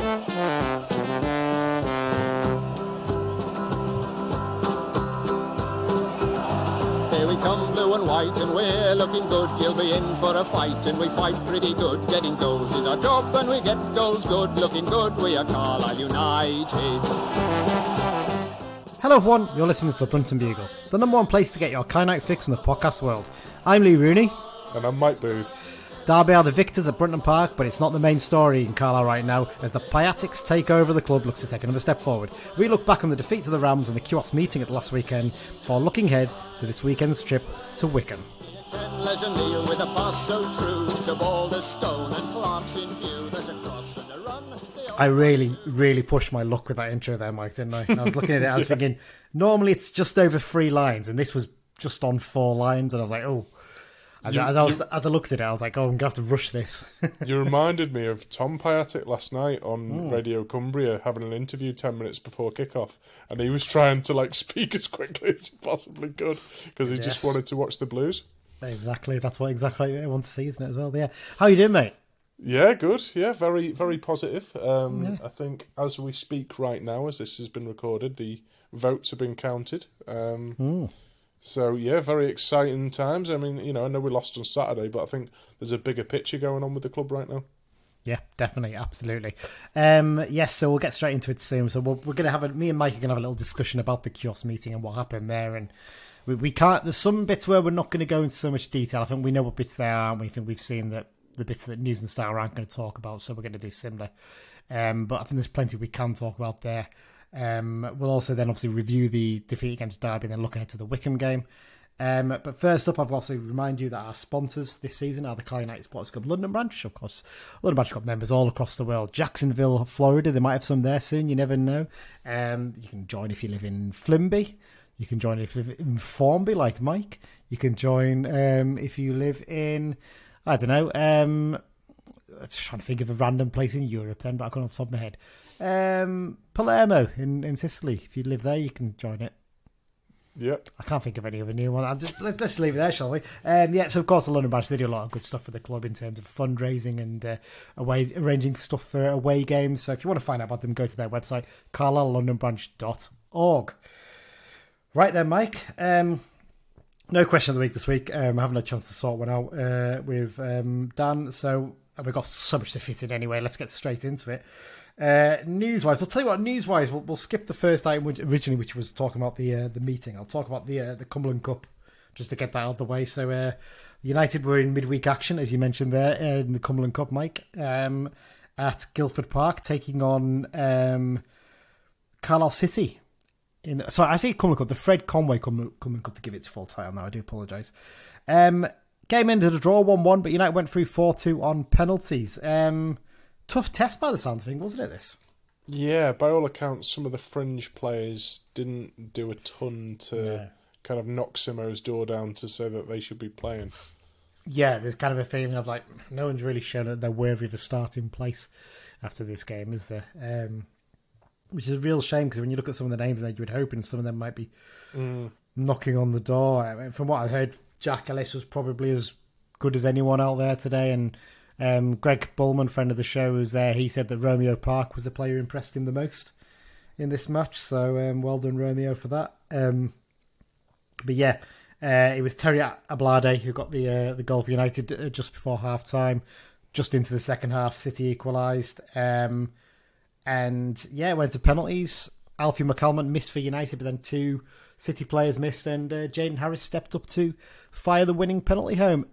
Here we come, blue and white, and we're looking good. You'll be in for a fight, and we fight pretty good. Getting goals is our job, and we get goals good. Looking good, we are Carlisle United. Hello everyone, you're listening to the Brunton Bugle, the number one place to get your Kyanite fix in the podcast world. I'm Lee Rooney. And I'm Mike Booth. Derby are the victors at Brunton Park, but it's not the main story in Carlisle right now, as the Piatics takeover the club looks to take another step forward. We look back on the defeat to the Rams and the QOS meeting at last weekend, before looking ahead to this weekend's trip to Wycombe. I really pushed my luck with that intro there, Mike, didn't I? And I was looking at it, I was thinking, normally it's just over 3 lines, and this was just on 4 lines, and I was like, oh. As I looked at it, I was like, oh, I'm going to have to rush this. You reminded me of Tom Piatic last night on Radio Cumbria having an interview 10 minutes before kickoff, and he was trying to speak as quickly as he possibly could because he just wanted to watch the Blues. Exactly, that's what exactly I want to see, isn't it, as well? Yeah. How you doing, mate? Yeah, good. Yeah, very, very positive. I think as we speak right now, as this has been recorded, the votes have been counted. So, yeah, very exciting times. I mean, I know we lost on Saturday, but I think there's a bigger picture going on with the club right now. Yeah, definitely, absolutely. Yes, so we'll get straight into it soon. So we're going to have me and Mike are going to have a little discussion about the QOS meeting and what happened there. And we can't. There's some bits where we're not going to go into so much detail. I think we know what bits there are, and we think we've seen that the bits that News and Star aren't going to talk about. So we're going to do similar. But I think there's plenty we can talk about there. We'll also then obviously review the defeat against Derby and then look ahead to the Wycombe game. But first up, I've also remind you that our sponsors this season are the Carlisle United Sports Club London branch. Of course, London branch got members all across the world. Jacksonville, Florida, they might have some there soon. You never know. You can join if you live in Flimby. You can join if you live in Formby, like Mike. You can join if you live in, I don't know. I'm just trying to think of a random place in Europe then, but I can't off the top of my head. Palermo in Sicily. If you live there, you can join it. Yep. I can't think of any other new one. Let's leave it there, shall we? So of course the London branch, they do a lot of good stuff for the club in terms of fundraising and arranging stuff for away games. So if you want to find out about them, go to their website, carlisle.londonbranch.org. Right then, Mike. No question of the week this week. I haven't had a chance to sort one out with Dan, so we've got so much to fit in anyway. Let's get straight into it. News-wise, we'll tell you what. News-wise, we'll skip the first item originally, which was talking about the meeting. I'll talk about the Cumberland Cup just to get that out of the way. So, United were in midweek action, as you mentioned there, in the Cumberland Cup, Mike, at Guildford Park, taking on Carlisle City. I say Cumberland Cup, the Fred Conway Cumberland Cup, to give its full title now. I do apologise. Game ended a draw 1-1, but United went through 4-2 on penalties. Tough test by the sounds of things, wasn't it, this? Yeah, by all accounts, some of the fringe players didn't do a ton to kind of knock Simo's door down to say that they should be playing. Yeah, there's kind of a feeling of no one's really shown that they're worthy of a starting place after this game, is there? Which is a real shame, because when you look at some of the names that you would hope, and some of them might be knocking on the door. I mean, from what I heard, Jack Ellis was probably as good as anyone out there today, and Greg Bullman, friend of the show, who's there, he said that Romeo Park was the player who impressed him the most in this match. So well done, Romeo, for that. But yeah, it was Terry Ablade who got the goal for United just before half time, just into the second half. City equalised, and yeah, went to penalties. Alfie McCalmont missed for United, but then 2 City players missed, and Jaden Harris stepped up to fire the winning penalty home.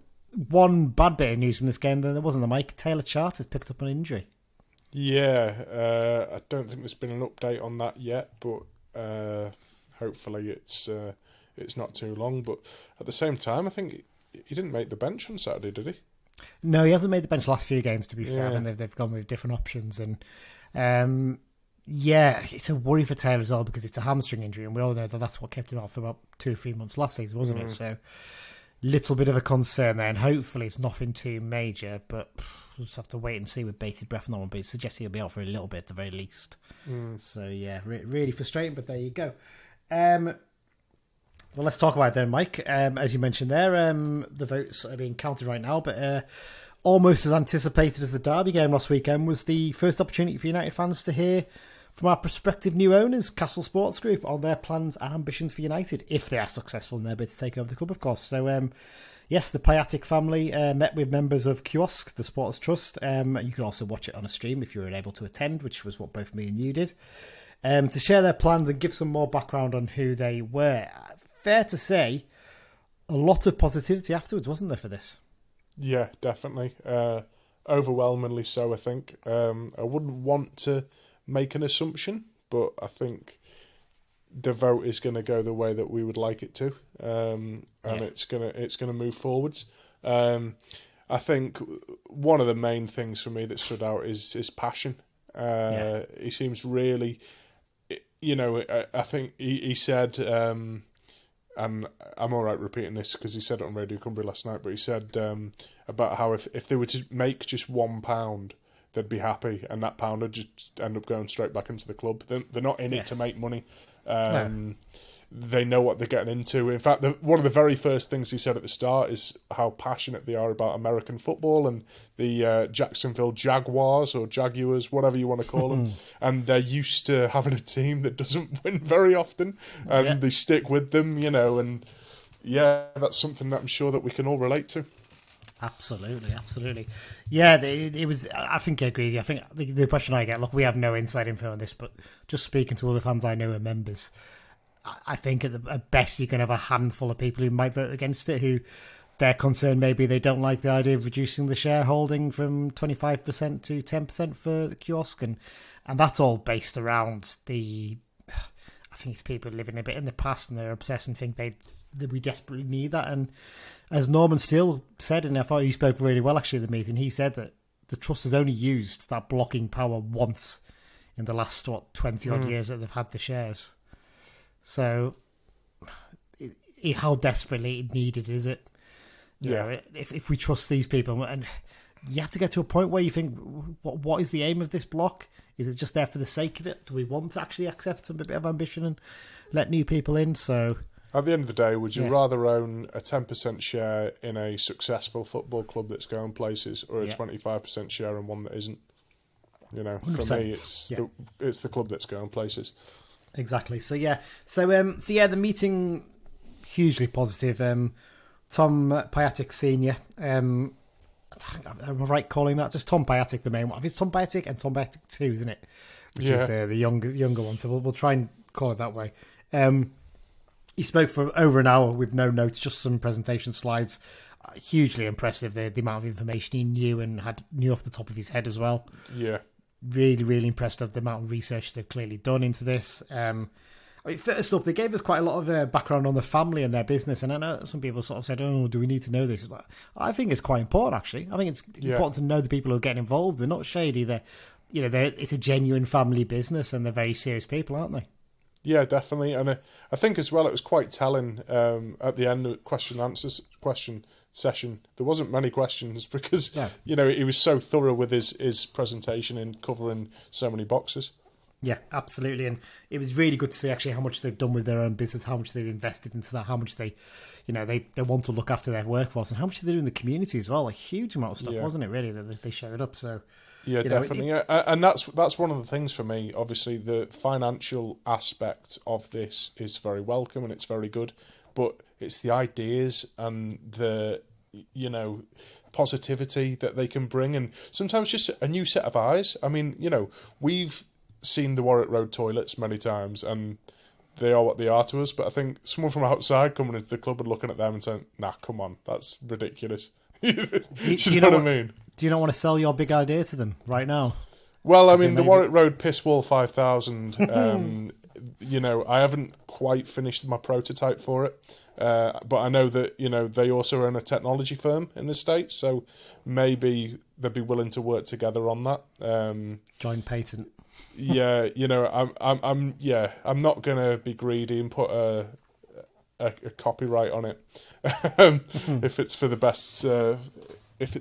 One bad bit of news from this game, then there wasn't the Mike. Taylor Charters picked up an injury. Yeah, I don't think there's been an update on that yet, but hopefully it's not too long. But at the same time, I think he didn't make the bench on Saturday, did he? No, he hasn't made the bench the last few games, to be fair. And they've gone with different options. And it's a worry for Taylor as well, because it's a hamstring injury, and we all know that that's what kept him out for about 2 or 3 months last season, wasn't it? So little bit of a concern there, and hopefully it's nothing too major, but we'll just have to wait and see with bated breath on that one. But it suggests he'll be out for a little bit at the very least. So yeah, really frustrating, but there you go. Well, let's talk about it then, Mike. As you mentioned there, the votes are being counted right now, but almost as anticipated as the Derby game last weekend was the first opportunity for United fans to hear from our prospective new owners, Castle Sports Group, on their plans and ambitions for United, if they are successful in their bid to take over the club, of course. So, yes, the Piatek family met with members of Kiosk, the Supporters Trust. You can also watch it on a stream if you were able to attend, which was what both me and you did, to share their plans and give some more background on who they were. Fair to say, a lot of positivity afterwards, wasn't there, for this? Yeah, definitely. Overwhelmingly so, I think. I wouldn't want to make an assumption, but I think the vote is going to go the way that we would like it to, and it's gonna move forwards. I think one of the main things for me that stood out is his passion. He seems really, I think he said, and I'm all right repeating this because he said it on Radio Cumbria last night, but he said about how if they were to make just £1, they'd be happy, and that pound would just end up going straight back into the club. They're not in it to make money. They know what they're getting into. In fact, one of the very first things he said at the start is how passionate they are about American football and the Jacksonville Jaguars or Jaguars, whatever you want to call them. And they're used to having a team that doesn't win very often, and they stick with them, and that's something that I'm sure that we can all relate to. Absolutely. Yeah, it was. I think I agree with you. I think the impression I get, look, we have no inside info on this, but just speaking to other fans I know and members, I think at best you can have a handful of people who might vote against it, who they're concerned maybe they don't like the idea of reducing the shareholding from 25% to 10% for the Kiosk, and that's all based around I think it's people living a bit in the past and they're obsessed and think that we desperately need that. And as Norman Steele said, and I thought he spoke really well actually at the meeting, he said that the Trust has only used that blocking power once in the last 20 odd years that they've had the shares. So, how desperately needed is it? You know, if we trust these people, and you have to get to a point where you think, what is the aim of this block? Is it just there for the sake of it? Do we want to actually accept a bit of ambition and let new people in? So, at the end of the day, would you rather own a 10% share in a successful football club that's going places, or a 25% share in one that isn't? For 100%. me, it's the club that's going places. Exactly. So the meeting hugely positive. Tom Piatek Senior. Am I right calling that? Just Tom Piatek, the main one. It's Tom Piatek and Tom Piatek 2, isn't it? Which is the younger one. So we'll try and call it that way. He spoke for over an hour with no notes, just some presentation slides. Hugely impressive, the amount of information he knew and knew off the top of his head as well. Yeah. Really, really impressed of the amount of research they've clearly done into this. First up, they gave us quite a lot of background on the family and their business, and I know some people sort of said, "Oh, do we need to know this?" I think it's quite important, actually. I think it's important to know the people who are getting involved. They're not shady. It's a genuine family business, and they're very serious people, aren't they? Yeah, definitely. And I think as well, it was quite telling at the end of question session. There wasn't many questions because he was so thorough with his presentation and covering so many boxes. Yeah, absolutely. And it was really good to see actually how much they've done with their own business, how much they've invested into that, how much they want to look after their workforce, and how much they do in the community as well. A huge amount of stuff, wasn't it, really, that they showed up. So yeah, definitely. And that's one of the things for me. Obviously, the financial aspect of this is very welcome and it's very good, but it's the ideas and the positivity that they can bring, and sometimes just a new set of eyes. I mean, we've seen the Warwick Road toilets many times, and they are what they are to us. But I think someone from outside coming into the club and looking at them and saying, "Nah, come on, that's ridiculous." Do you know what I mean? Do you not want to sell your big idea to them right now? Well, I mean, the Warwick Road Piss Wall 5000. I haven't quite finished my prototype for it, but I know that they also own a technology firm in the States, so maybe they'd be willing to work together on that. Joint patent. Yeah, I'm not gonna be greedy and put a copyright on it if it's for the best. They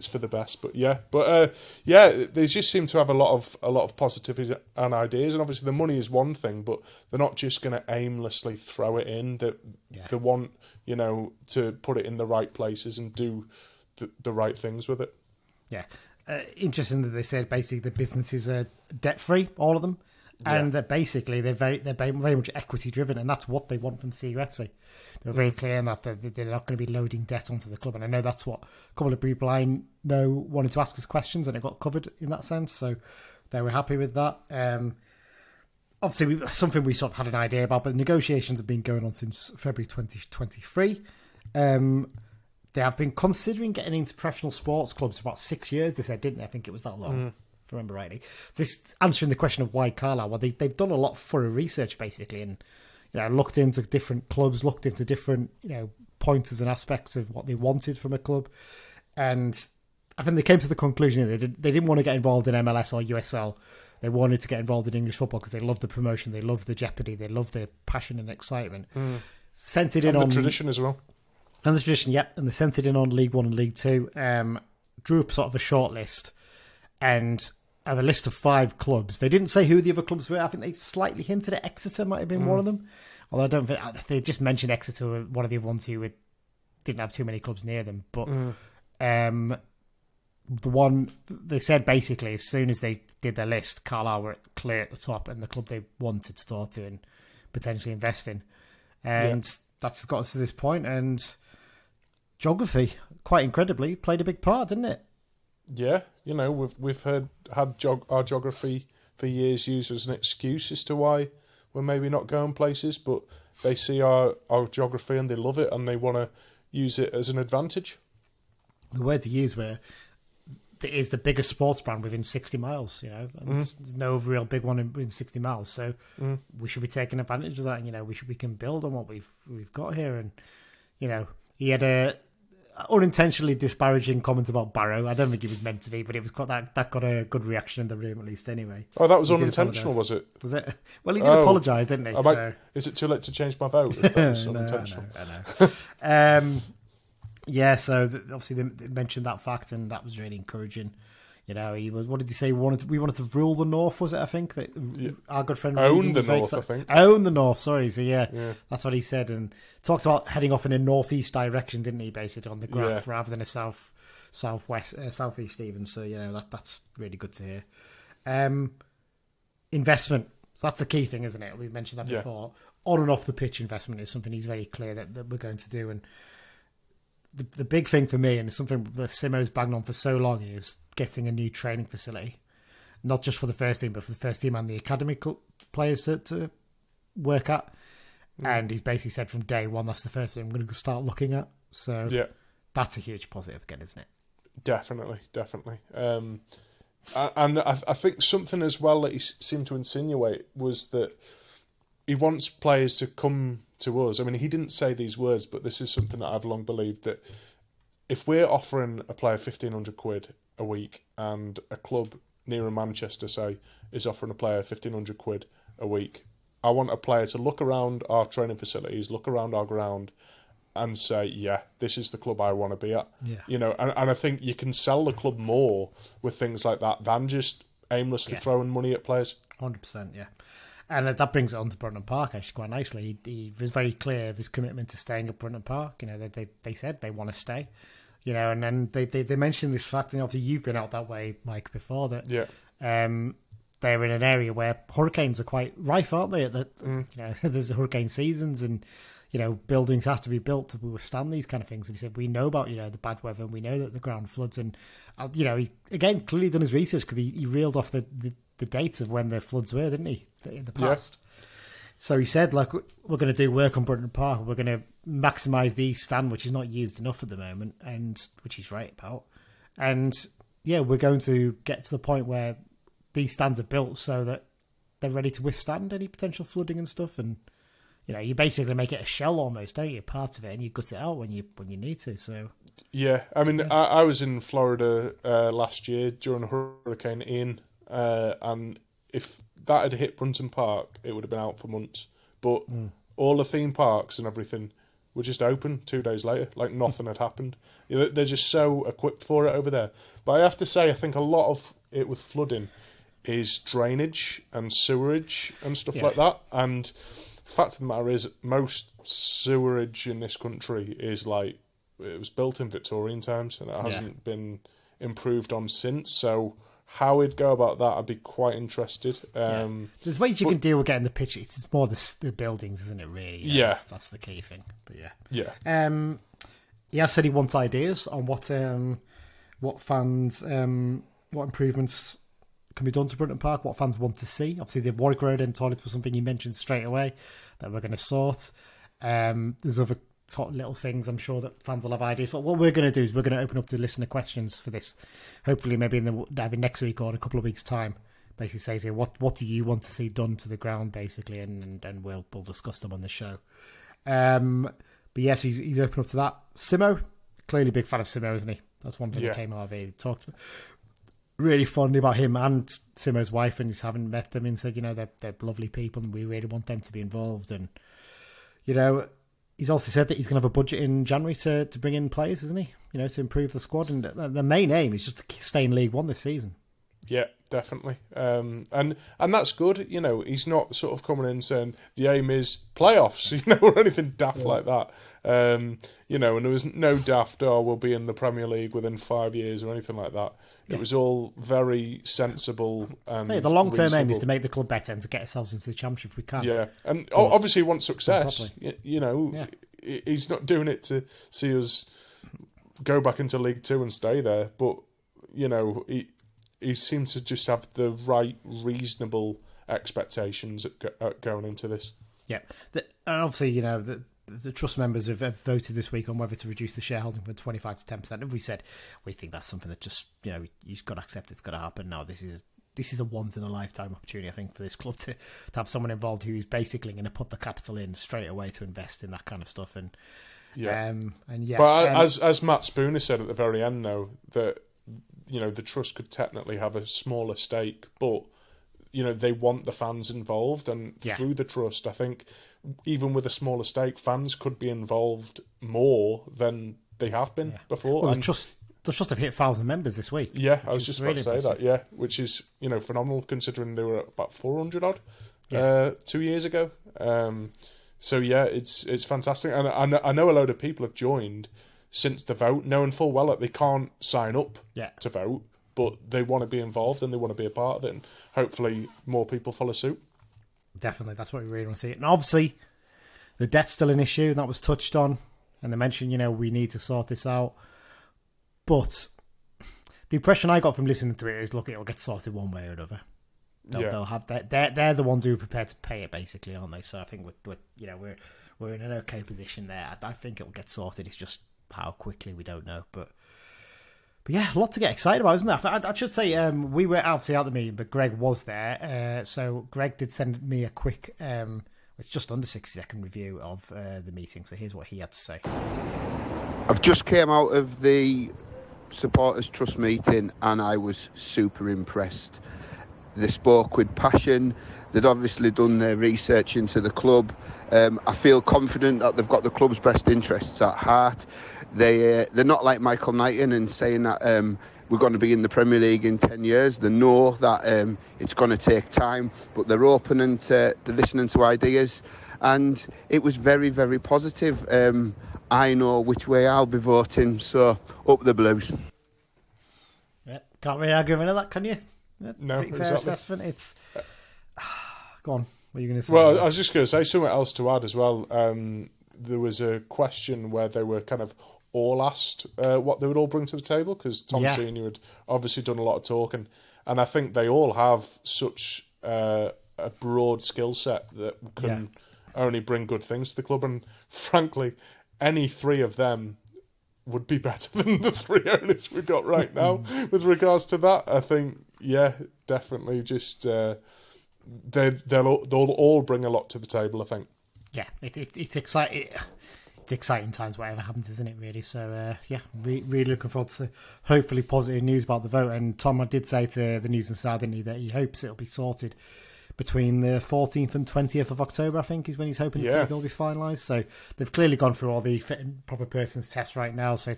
just seem to have a lot of positivity and ideas, and obviously the money is one thing, but they're not just going to aimlessly throw it in. They want to put it in the right places and do the right things with it. Yeah. Interesting that they said basically the businesses are debt free, all of them, and that basically they're very much equity driven, and that's what they want from CUFC. They're very clear in that they're not going to be loading debt onto the club, and I know that's what a couple of people I know wanted to ask us questions, and it got covered in that sense. So they were happy with that. Obviously, something we sort of had an idea about, but the negotiations have been going on since February 2023. They have been considering getting into professional sports clubs for about 6 years. They said, didn't they? I think it was that long, if I remember rightly. This answering the question of why Carlisle. Well, they've done a lot of thorough research, basically, and looked into different clubs, looked into different pointers and aspects of what they wanted from a club. And I think they came to the conclusion that they didn't want to get involved in MLS or USL. They wanted to get involved in English football because they love the promotion, they love the jeopardy, they love the passion and excitement. Sent it in on the tradition as well. And the tradition, yep. And they sent it in on League One and League Two. Drew up sort of a short list and have a list of 5 clubs. They didn't say who the other clubs were. I think they slightly hinted at Exeter might have been one of them. Although I don't think they just mentioned Exeter were one of the other ones who didn't have too many clubs near them. But the one they said basically as soon as they did their list, Carlisle were clear at the top and the club they wanted to talk to and potentially invest in. And that's got us to this point. And geography, quite incredibly, played a big part, didn't it? Yeah, we've had our geography for years used as an excuse as to why we're maybe not going places, but they see our geography and they love it and they want to use it as an advantage. The word to use were, it is the biggest sports brand within 60 miles, and there's no real big one within 60 miles, so we should be taking advantage of that, and we can build on what we've got here. And he had a unintentionally disparaging comment about Barrow. I don't think it was meant to be, but it was that got a good reaction in the room, at least, anyway. Oh, that was unintentional, was it? Was it? Well, he did apologise, didn't he? Is it too late to change my vote? If that was unintentional. I know. Yeah, so obviously they mentioned that fact, and that was really encouraging. He was. What did he say? We wanted to rule the North, was it? I think that our good friend own the North. I think own the North. Sorry, so yeah, that's what he said, and talked about heading off in a northeast direction, didn't he? Basically on the graph, rather than a southeast even. So that's really good to hear. Investment. So that's the key thing, isn't it? We've mentioned that before. On and off the pitch investment is something he's very clear that we're going to do, and the big thing for me, and it's something that Simo's banged on for so long, is getting a new training facility, not just for the first team, but for the first team and the academy players to work at. And he's basically said from day one, that's the first thing I'm going to start looking at. So that's a huge positive again, isn't it? Definitely. And I think something as well that he seemed to insinuate was that he wants players to come to us. I mean, he didn't say these words, but this is something that I've long believed, that if we're offering a player £1,500 a week and a club near Manchester, say, is offering a player £1,500 a week, I want a player to look around our training facilities, look around our ground and say, yeah, this is the club I want to be at. Yeah. And I think you can sell the club more with things like that than just aimlessly throwing money at players. 100%, yeah. And that brings it on to Brunton Park actually quite nicely. He was very clear of his commitment to staying at Brunton Park. They said they want to stay. And then they mentioned this fact, and obviously you've been out that way, Mike, before, that they're in an area where hurricanes are quite rife, aren't they? There's hurricane seasons, and buildings have to be built to withstand these kind of things. And he said, we know about the bad weather, and we know that the ground floods, and he again clearly done his research, because he reeled off the dates of when the floods were, didn't he, in the past? So he said, we're going to do work on Brunton Park. We're going to maximise the East Stand, which is not used enough at the moment, and which he's right about. And we're going to get to the point where these stands are built so that they're ready to withstand any potential flooding and stuff. And you basically make it a shell almost, don't you? Part of it, and you gut it out when you need to. So I mean, I was in Florida last year during Hurricane Ian. And if that had hit Brunton Park, it would have been out for months. But all the theme parks and everything were just open 2 days later, like nothing had happened. They're just so equipped for it over there. But I have to say, I think a lot of it with flooding is drainage and sewerage and stuff like that. And the fact of the matter is, most sewerage in this country is it was built in Victorian times, and it hasn't been improved on since. So how he'd go about that, I'd be quite interested. There's ways you can deal with getting the pitch. It's more the buildings, isn't it? Really? Yeah. That's the key thing. But Yeah. He has said he wants ideas on what fans, what improvements can be done to Brunton Park, what fans want to see. Obviously, the Warwick Road end toilets was something he mentioned straight away that we're going to sort. There's other little things I'm sure that fans will have ideas for. What we're going to do is we're going to open up to listener questions for this. Hopefully, maybe either next week or in a couple of weeks' time. Basically, says here, what do you want to see done to the ground, basically, and we'll discuss them on the show. But yes, he's open up to that. Simo, clearly a big fan of Simo, isn't he? That's one thing that came out of it. He talked really fondly about him and Simo's wife, and just having met them and said, they're lovely people and we really want them to be involved. And, he's also said that he's going to have a budget in January to bring in players, isn't he? To improve the squad. And the main aim is just to stay in League One this season. Yeah, definitely. And that's good. He's not sort of coming in saying the aim is playoffs, or anything daft like that. And there was no daft, we'll be in the Premier League within 5 years or anything like that. It was all very sensible and the long-term reasonable. aim is to make the club better and to get ourselves into the Championship if we can. Yeah, and obviously he wants success. He's not doing it to see us go back into League Two and stay there, but, he seems to just have the right, reasonable expectations going into this. Yeah, and obviously, the trust members have voted this week on whether to reduce the shareholding from 25 to 10%. And we said we think that's something that just you've got to accept it's got to happen. Now this is a once in a lifetime opportunity, I think, for this club to have someone involved who's basically going to put the capital in straight away to invest in that kind of stuff. And but as Matt Spooner said at the very end, though, that the trust could technically have a smaller stake, but they want the fans involved, and through the trust, I think even with a smaller stake, fans could be involved more than they have been before. Well, the trust have hit 1,000 members this week. Yeah, I was just about to say that. Yeah, which is phenomenal considering they were at about 400 odd 2 years ago. So yeah, it's fantastic, and I know a load of people have joined since the vote, knowing full well that they can't sign up to vote, but they want to be involved and they want to be a part of it, and hopefully more people follow suit. Definitely, that's what we really want to see. And obviously, the debt's still an issue, and that was touched on. And they mentioned, we need to sort this out. But the impression I got from listening to it is, look, it'll get sorted one way or another. They'll have that. They're the ones who are prepared to pay it, basically, aren't they? So I think we're in an okay position there. I think it'll get sorted. It's just how quickly we don't know, but yeah, a lot to get excited about, isn't there? I should say we were obviously at the meeting, but Greg was there. So Greg did send me a quick, it's just under 60-second review of the meeting. So here's what he had to say. I've just came out of the Supporters Trust meeting and I was super impressed. They spoke with passion. They'd obviously done their research into the club. I feel confident that they've got the club's best interests at heart. They're not like Michael Knighton and saying that we're going to be in the Premier League in 10 years. They know that it's going to take time, but they're open and they're listening to ideas. And it was very, very positive. I know which way I'll be voting, so up the Blues. Yeah, can't really argue with that, can you? No, pretty fair exactly. assessment. It's go on. What are you going to say? Well, I was just going to say something else to add as well. There was a question where they were kind of all asked what they would all bring to the table, because Tom Senior had obviously done a lot of talking, and I think they all have such a broad skill set that can only bring good things to the club. And frankly, any three of them would be better than the three owners we've got right now with regards to that. I think, definitely just they'll all bring a lot to the table, I think. Yeah, it's exciting. It's exciting times, whatever happens, isn't it, really? So, really looking forward to hopefully positive news about the vote. And Tom, I did say to the News and Star, didn't he, that he hopes it'll be sorted between the 14th and 20th of October, I think, is when he's hoping the table will be finalised. So they've clearly gone through all the fit and proper persons tests right now, so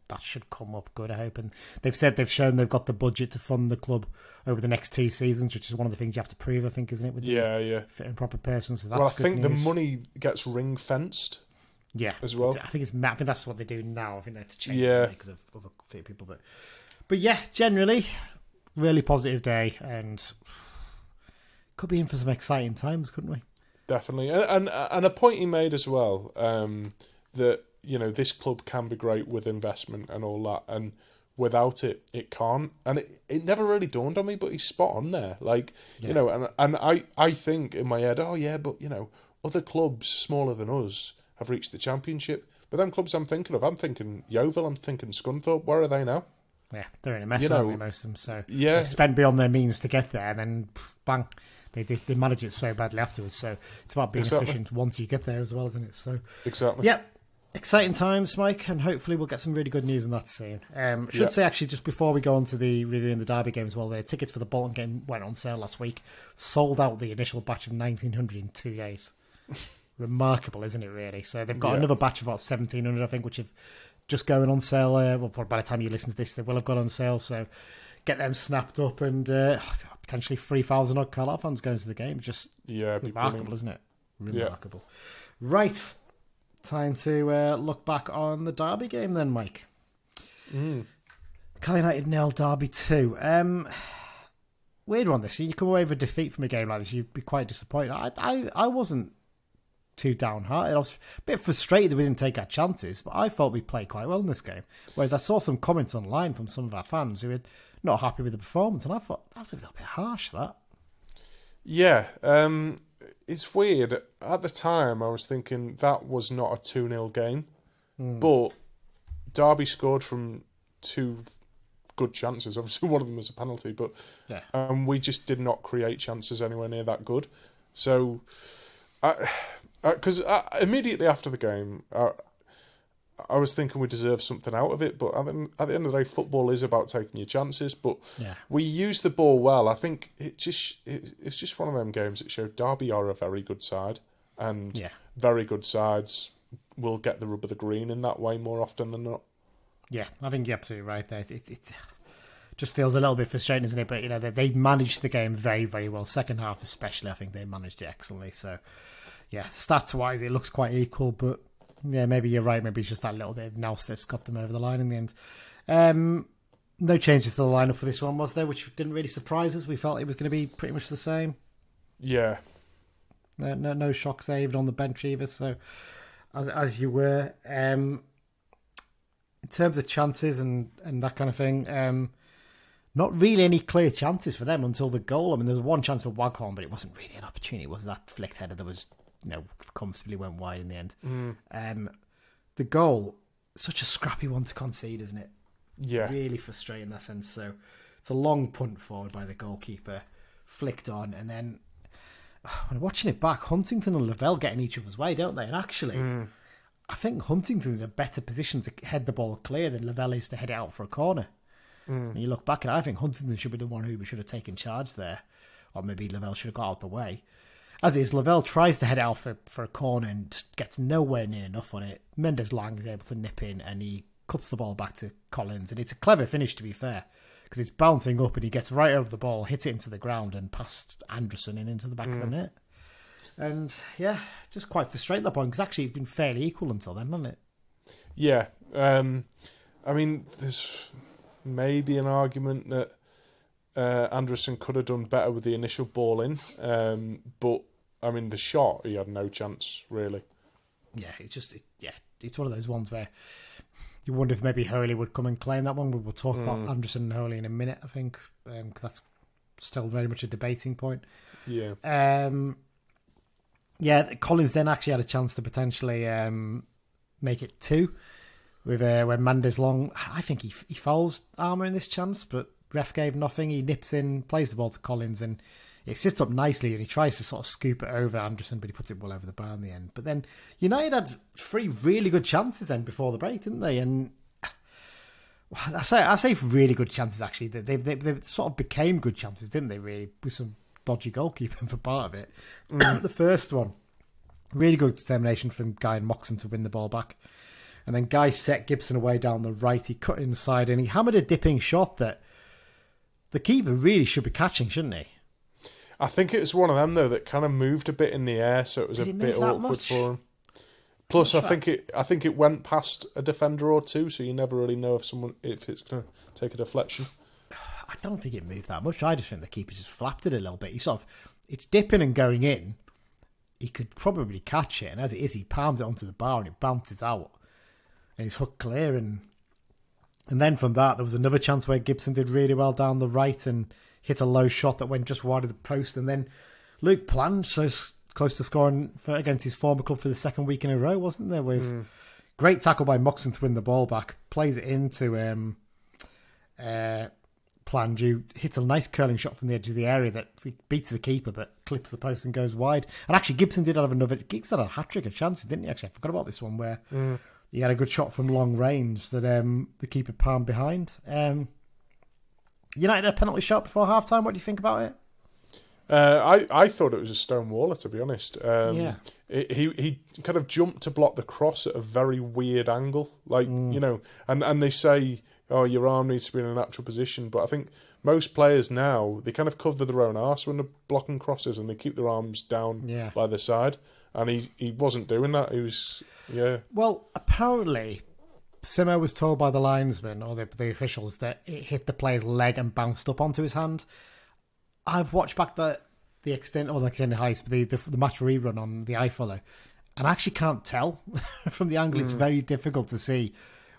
that should come up good, I hope. And they've said they've shown they've got the budget to fund the club over the next 2 seasons, which is one of the things you have to prove, I think, isn't it? With the fit and proper persons. So that's I think the money gets ring fenced. Yeah, as well. I think that's what they do now. I think they have to change it because of other fit people, but But yeah, generally, really positive day, and could be in for some exciting times, couldn't we? Definitely, and a point he made as well, that this club can be great with investment and all that, and without it, it can't. And it never really dawned on me, but he's spot on there. Like, and I think in my head, oh yeah, but other clubs smaller than us have reached the Championship. But them clubs I'm thinking Yeovil, I'm thinking Scunthorpe. Where are they now? Yeah, they're in a mess, aren't they, most of them? So yeah, they spent beyond their means to get there, and then bang, they manage it so badly afterwards. So it's about being efficient once you get there as well, isn't it? So exactly. Yep. Exciting times, Mike, and hopefully we'll get some really good news on that soon. Should say, actually, just before we go on to the reviewing the Derby game as well, the tickets for the Bolton game went on sale last week. Sold out the initial batch of 1,900 in 2 days. Remarkable, isn't it, really? So they've got another batch of about 1,700, I think, which have just going on sale. Well, by the time you listen to this, they will have gone on sale. So get them snapped up, and potentially 3,000 odd Carlisle fans going to the game. Just remarkable, isn't it? Remarkable. Yeah. Right. Time to look back on the Derby game then, Mike. Carlisle United 0, Derby 2. Weird one this. You come away with a defeat from a game like this, you'd be quite disappointed. I wasn't too downhearted. I was a bit frustrated that we didn't take our chances, but I thought we played quite well in this game. Whereas I saw some comments online from some of our fans who were not happy with the performance, and I thought, that's a little bit harsh, that. Yeah, it's weird. At the time, I was thinking that was not a 2-0 game. But Derby scored from 2 good chances. Obviously, one of them was a penalty, but we just did not create chances anywhere near that good. So, because immediately after the game, I was thinking we deserved something out of it, but at the end of the day, football is about taking your chances. But we used the ball well. I think it's just one of them games that showed Derby are a very good side, and very good sides will get the rub of the green in that way more often than not. Yeah, I think you're absolutely right there. It just feels a little bit frustrating, isn't it? But they managed the game very, very well. Second half especially, I think they managed it excellently. So yeah, stats wise, it looks quite equal, but. Yeah, maybe you're right. Maybe it's just that little bit of nous that's got them over the line in the end. No changes to the lineup for this one, was there? Which didn't really surprise us. We felt it was going to be pretty much the same. Yeah. No shocks there, even on the bench either. So, as you were. In terms of chances and that kind of thing, not really any clear chances for them until the goal. I mean, there was one chance for Waghorn, but it wasn't really an opportunity. It was that flicked header that was... comfortably went wide in the end. The goal, such a scrappy one to concede, isn't it? Yeah. Really frustrating in that sense. So it's a long punt forward by the goalkeeper, flicked on, and then when watching it back, Huntington and Lavelle get in each other's way, don't they? And actually, I think Huntington's in a better position to head the ball clear than Lavelle is to head it out for a corner. When you look back at it, I think Huntington should be the one who should have taken charge there. Or maybe Lavelle should have got out of the way. As is, Lavelle tries to head it out for a corner and just gets nowhere near enough on it. Mendes-Lang is able to nip in and he cuts the ball back to Collins. And it's a clever finish, to be fair, because it's bouncing up and he gets right over the ball, hits it into the ground and past Anderson and into the back of the net. And yeah, just quite frustrating at that point because actually it's been fairly equal until then, hasn't it? Yeah. I mean, there's maybe an argument that Anderson could have done better with the initial ball in, but I mean the shot he had no chance really. Yeah, it's one of those ones where you wonder if maybe Hurley would come and claim that one. We'll talk about Anderson and Hurley in a minute, I think, because that's still very much a debating point. Yeah. Collins then actually had a chance to potentially make it 2 with when Mendes-Lang. I think he fouls Armour in this chance, but ref gave nothing. He nips in, plays the ball to Collins, and it sits up nicely, and he tries to sort of scoop it over Anderson, but he puts it well over the bar in the end. But then United had 3 really good chances then before the break, didn't they? And I say really good chances, actually. They sort of became good chances, didn't they, really, with some dodgy goalkeeping for part of it. The first one, really good determination from Guy and Moxon to win the ball back. And then Guy set Gibson away down the right. He cut inside, and he hammered a dipping shot that the keeper really should be catching, shouldn't he? I think it was one of them, though, that kind of moved a bit in the air, so it was a bit awkward for him. Plus, I think it went past a defender or two, so you never really know if it's going to take a deflection. I don't think it moved that much. I just think the keeper just flapped it a little bit. It's dipping and going in. He could probably catch it, and as it is, he palms it onto the bar and it bounces out, and he's hooked clear. And then from that, there was another chance where Gibson did really well down the right and hit a low shot that went just wide of the post. And then Luke Plant, so close to scoring against his former club for the second week in a row, wasn't there? With great tackle by Moxon to win the ball back, plays it into Plant, who hits a nice curling shot from the edge of the area that beats the keeper but clips the post and goes wide. And actually, Gibson did have Gibson had a hat-trick of chances, didn't he? Actually, I forgot about this one where he had a good shot from long range that the keeper palmed behind. United had a penalty shot before half-time. What do you think about it? I thought it was a Stonewaller, to be honest. Yeah. He kind of jumped to block the cross at a very weird angle. And they say, oh, your arm needs to be in a natural position. But I think most players now, they kind of cover their own arse when they're blocking crosses and they keep their arms down by their side. And he wasn't doing that. He was, Well, apparently, Simo was told by the linesman or the officials that it hit the player's leg and bounced up onto his hand. I've watched back the extended highlights, the match rerun on the iFollow, and I actually can't tell from the angle. It's very difficult to see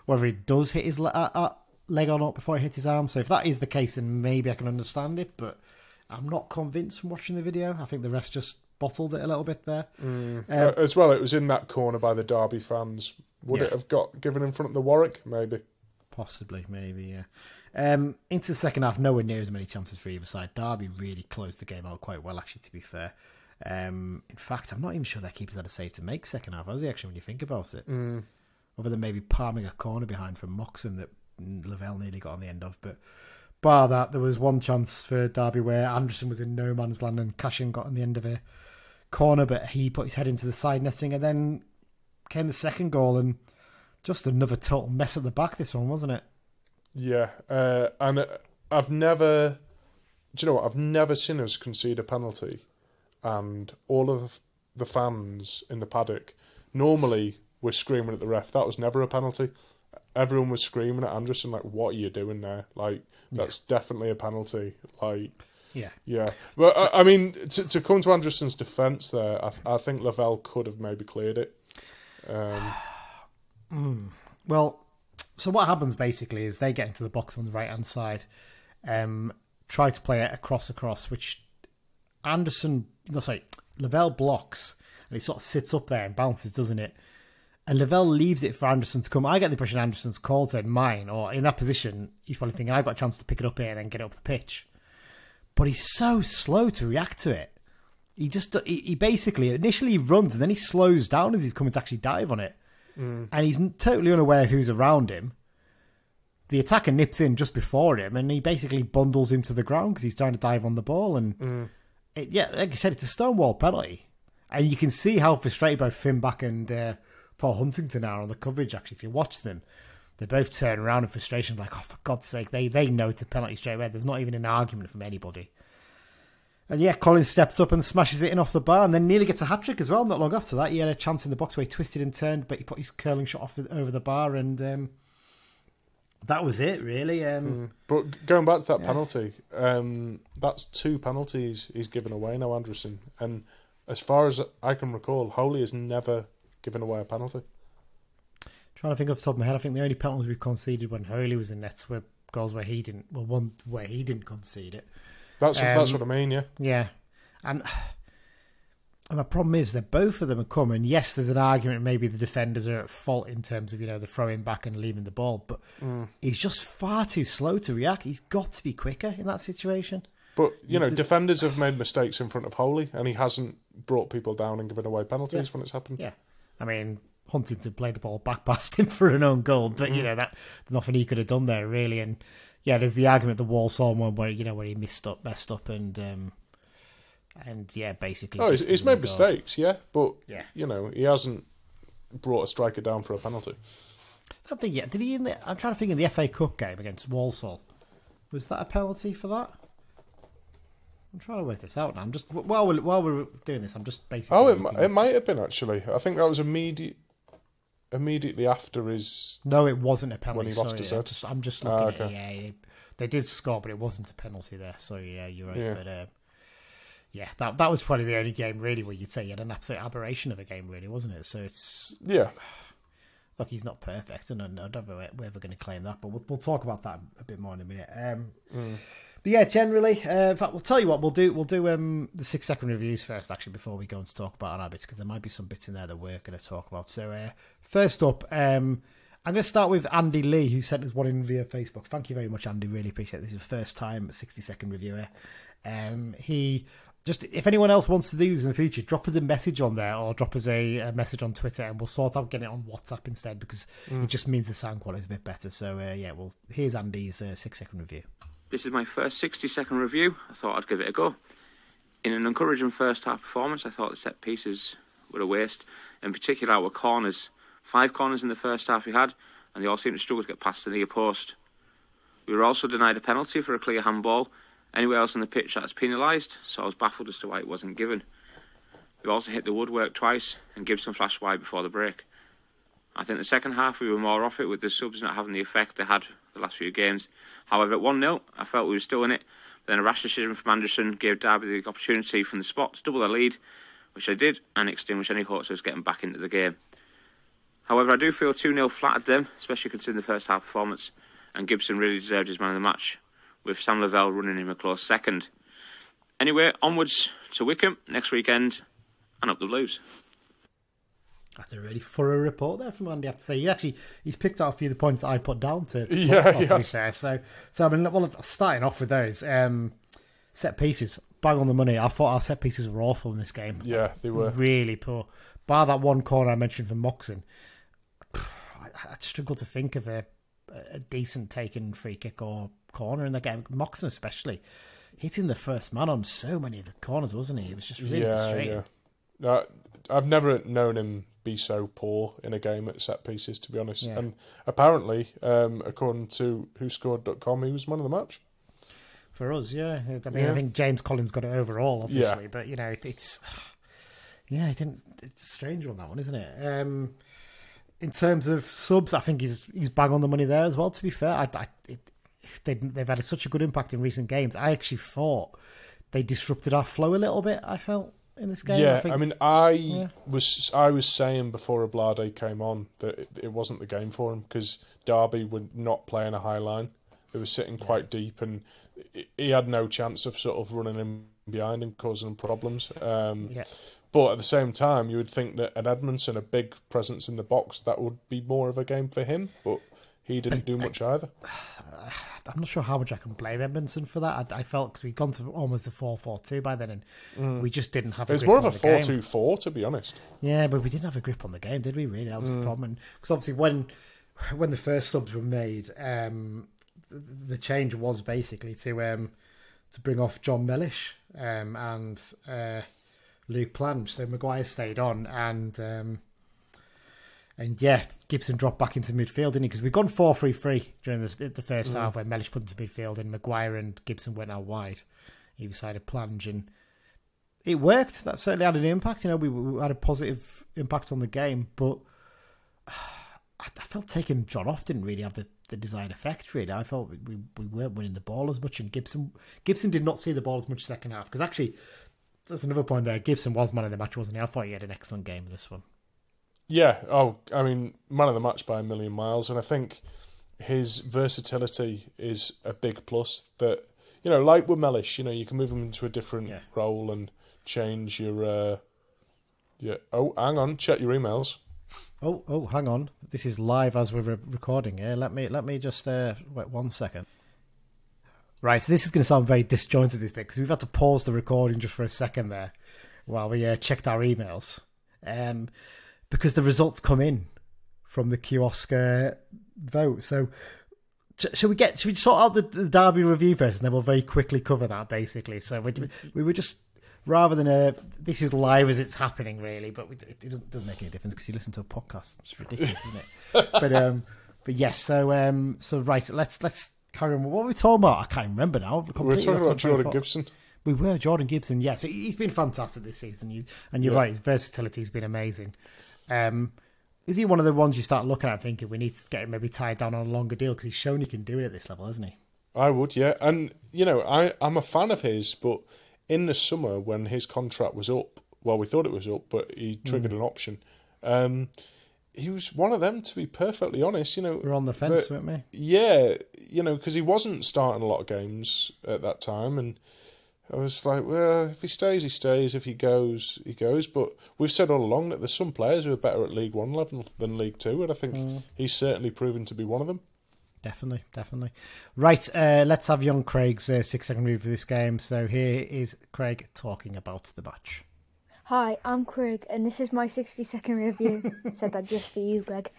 whether it does hit his leg or not before it hits his arm. So if that is the case, then maybe I can understand it, but I'm not convinced from watching the video. I think the refs just bottled it a little bit there. As well, it was in that corner by the Derby fans. Would it have got given in front of the Warwick? Maybe. Possibly, maybe, yeah. Into the second half, nowhere near as many chances for either side. Derby really closed the game out quite well, actually, to be fair. In fact, I'm not even sure their keepers had a save to make second half, has he, actually, when you think about it? Other than maybe palming a corner behind from Moxon that Lavelle nearly got on the end of. But bar that, there was one chance for Derby where Anderson was in no man's land and Cashin got on the end of a corner, but he put his head into the side netting, and then came the second goal, and just another total mess at the back, this one, wasn't it? Yeah, and I've never seen us concede a penalty, and all of the fans in the paddock normally were screaming at the ref. That was never a penalty. Everyone was screaming at Anderson, like, "What are you doing there? Like, that's definitely a penalty." Like, yeah. But I mean, to come to Anderson's defence there, I think Lavelle could have maybe cleared it. Well, so what happens basically is they get into the box on the right-hand side, try to play it across, which Lavelle blocks, and he sort of sits up there and bounces, doesn't it? And Lavelle leaves it for Anderson to come. I get the impression Anderson's called to mine, or in that position, he's probably thinking, I've got a chance to pick it up here and then get it up the pitch. But he's so slow to react to it. He basically initially runs and then he slows down as he's coming to actually dive on it. And he's totally unaware of who's around him. The attacker nips in just before him and he basically bundles him to the ground because he's trying to dive on the ball. And like I said, it's a Stonewall penalty. And you can see how frustrated both Finback and Paul Huntington are on the coverage, actually. If you watch them, they both turn around in frustration like, oh, for God's sake, they know it's a penalty straight away. There's not even an argument from anybody. And yeah, Collins steps up and smashes it in off the bar and then nearly gets a hat-trick as well. Not long after that, he had a chance in the box where he twisted and turned, but he put his curling shot off over the bar and that was it, really. But going back to that penalty, that's 2 penalties he's given away now, Anderson. And as far as I can recall, Holy has never given away a penalty. Trying to think off the top of my head, I think the only penalties we conceded when Holy was in nets were goals where he didn't, one where he didn't concede it. That's what I mean, yeah. Yeah. And my problem is that both of them have come, and yes, there's an argument maybe the defenders are at fault in terms of, the throwing back and leaving the ball, but he's just far too slow to react. He's got to be quicker in that situation. But, defenders have made mistakes in front of Holy, and he hasn't brought people down and given away penalties when it's happened. Yeah. I mean, Huntington played the ball back past him for an own goal, but, that nothing he could have done there, really. And yeah, there's the argument the Walsall one where where he messed up, and yeah, basically. Oh, he's made mistakes, but he hasn't brought a striker down for a penalty. I don't think yet. Did he? I'm trying to think in the FA Cup game against Walsall. Was that a penalty for that? I'm trying to work this out now. I'm just while we're doing this, I'm just basically. Oh, it might have been actually. I think that was immediately after his... No, it wasn't a penalty. When he lost his head? I'm just looking at it. Yeah, they did score, but it wasn't a penalty there. So, yeah, you're right. Yeah. But, that was probably the only game, really, where you'd say you had an absolute aberration of a game, really, wasn't it? So it's... Yeah. Look, he's not perfect, and I don't know if we're ever going to claim that, but we'll talk about that a bit more in a minute. But yeah, generally, in fact, we'll tell you what we'll do. We'll do the 6-second reviews first, actually, before we go and talk about our habits, because there might be some bits in there that we're going to talk about. So first up, I'm going to start with Andy Lee, who sent us one in via Facebook. Thank you very much, Andy. Really appreciate it. This is his first time 60-second reviewer. He just, if anyone else wants to do this in the future, drop us a message on there, or drop us a message on Twitter, and we'll sort out getting it on WhatsApp instead, because it just means the sound quality is a bit better. So well, here's Andy's 6-second review. This is my first 60-second review. I thought I'd give it a go. In an encouraging first half performance, I thought the set pieces were a waste. In particular, our corners. 5 corners in the first half we had, and they all seemed to struggle to get past the near post. We were also denied a penalty for a clear handball. Anywhere else on the pitch that's penalised, so I was baffled as to why it wasn't given. We also hit the woodwork twice, and Gibson flashed wide before the break. I think the second half we were more off it, with the subs not having the effect they had the last few games. However, at 1-0, I felt we were still in it. Then a rash decision from Anderson gave Derby the opportunity from the spot to double their lead, which they did, and extinguished any hopes of getting back into the game. However, I do feel 2-0 flattered them, especially considering the first half performance, and Gibson really deserved his man of the match, with Sam Lavelle running him a close second. Anyway, onwards to Wycombe next weekend, and up the Blues. That's a really thorough report there from Andy, I have to say. He's picked out a few of the points that I put down to talk about, to be fair. So I mean, well, starting off with those set pieces, bang on the money. I thought our set pieces were awful in this game. Yeah, they were. Really poor. Bar that one corner I mentioned from Moxon, I struggle to think of a decent taken free kick or corner in the game. Moxon especially, hitting the first man on so many of the corners, wasn't he? It was just really frustrating. Yeah. I've never known him be so poor in a game at set pieces, to be honest. Yeah. And apparently, according to WhoScored.com, he was man of the match. For us, yeah. I mean, I think James Collins got it overall, obviously. Yeah. But, it's a strange on that one, isn't it? In terms of subs, I think he's bang on the money there as well, to be fair. They've had such a good impact in recent games. I actually thought they disrupted our flow a little bit, I felt, in this game. Yeah, I was saying before Oblade came on that it wasn't the game for him, because Derby were not playing a high line. They were sitting quite deep, and he had no chance of sort of running in behind and causing them problems. But at the same time, you would think that at Edmondson, a big presence in the box, that would be more of a game for him. But he didn't do much either. I'm not sure how much I can blame Edmondson for that. I felt, because we'd gone to almost a 4-4-2 by then, and we just didn't have a grip on the game. It was more of a 4-2-4, to be honest. Yeah, but we didn't have a grip on the game, did we, really? That was the problem. Because obviously when the first subs were made, the change was basically to bring off John Mellish and Luke Plange. So Maguire stayed on, and Gibson dropped back into midfield, didn't he? Because we'd gone 4-3-3 during the first half, where Mellish put into midfield and Maguire and Gibson went out wide, either side of Plange, and it worked. That certainly had an impact. We had a positive impact on the game, but I felt taking John off didn't really have the desired effect, really. I felt we weren't winning the ball as much, and Gibson did not see the ball as much second half, because actually, there's another point there. Gibson was man of the match, wasn't he? I thought he had an excellent game in this one. Yeah, man of the match by a million miles, and I think his versatility is a big plus. That, like with Mellish, you can move him into a different role and change your. Oh, hang on, check your emails. Oh, hang on. This is live as we're recording here. Let me just wait 1 second. Right, so this is going to sound very disjointed, this bit, because we've had to pause the recording just for a second there while we checked our emails. Because the results come in from the kiosk vote. So should we sort out the Derby review first, and then we'll very quickly cover that, basically. So we were just, rather than this is live as it's happening, really, but it doesn't make any difference because you listen to a podcast. It's ridiculous, isn't it? But yes, so right, let's carry on. What were we talking about? I can't remember now. We were talking about Jordan Gibson. We were Jordan Gibson. Yes, he's been fantastic this season. And you're right, his versatility has been amazing. Is he one of the ones you start looking at thinking we need to get him maybe tied down on a longer deal because he's shown he can do it at this level, hasn't he? I would, yeah. And, I'm a fan of his, but in the summer when his contract was up, well, we thought it was up, but he triggered an option. He was one of them, to be perfectly honest. We're on the fence, weren't we? Yeah, because he wasn't starting a lot of games at that time, and I was like, well, if he stays, he stays. If he goes, he goes. But we've said all along that there's some players who are better at League One level than League Two, and I think he's certainly proven to be one of them. Definitely. Right, let's have young Craig's 6-second review for this game. So here is Craig talking about the match. Hi, I'm Craig, and this is my 60-second review. Said that just for you, Greg.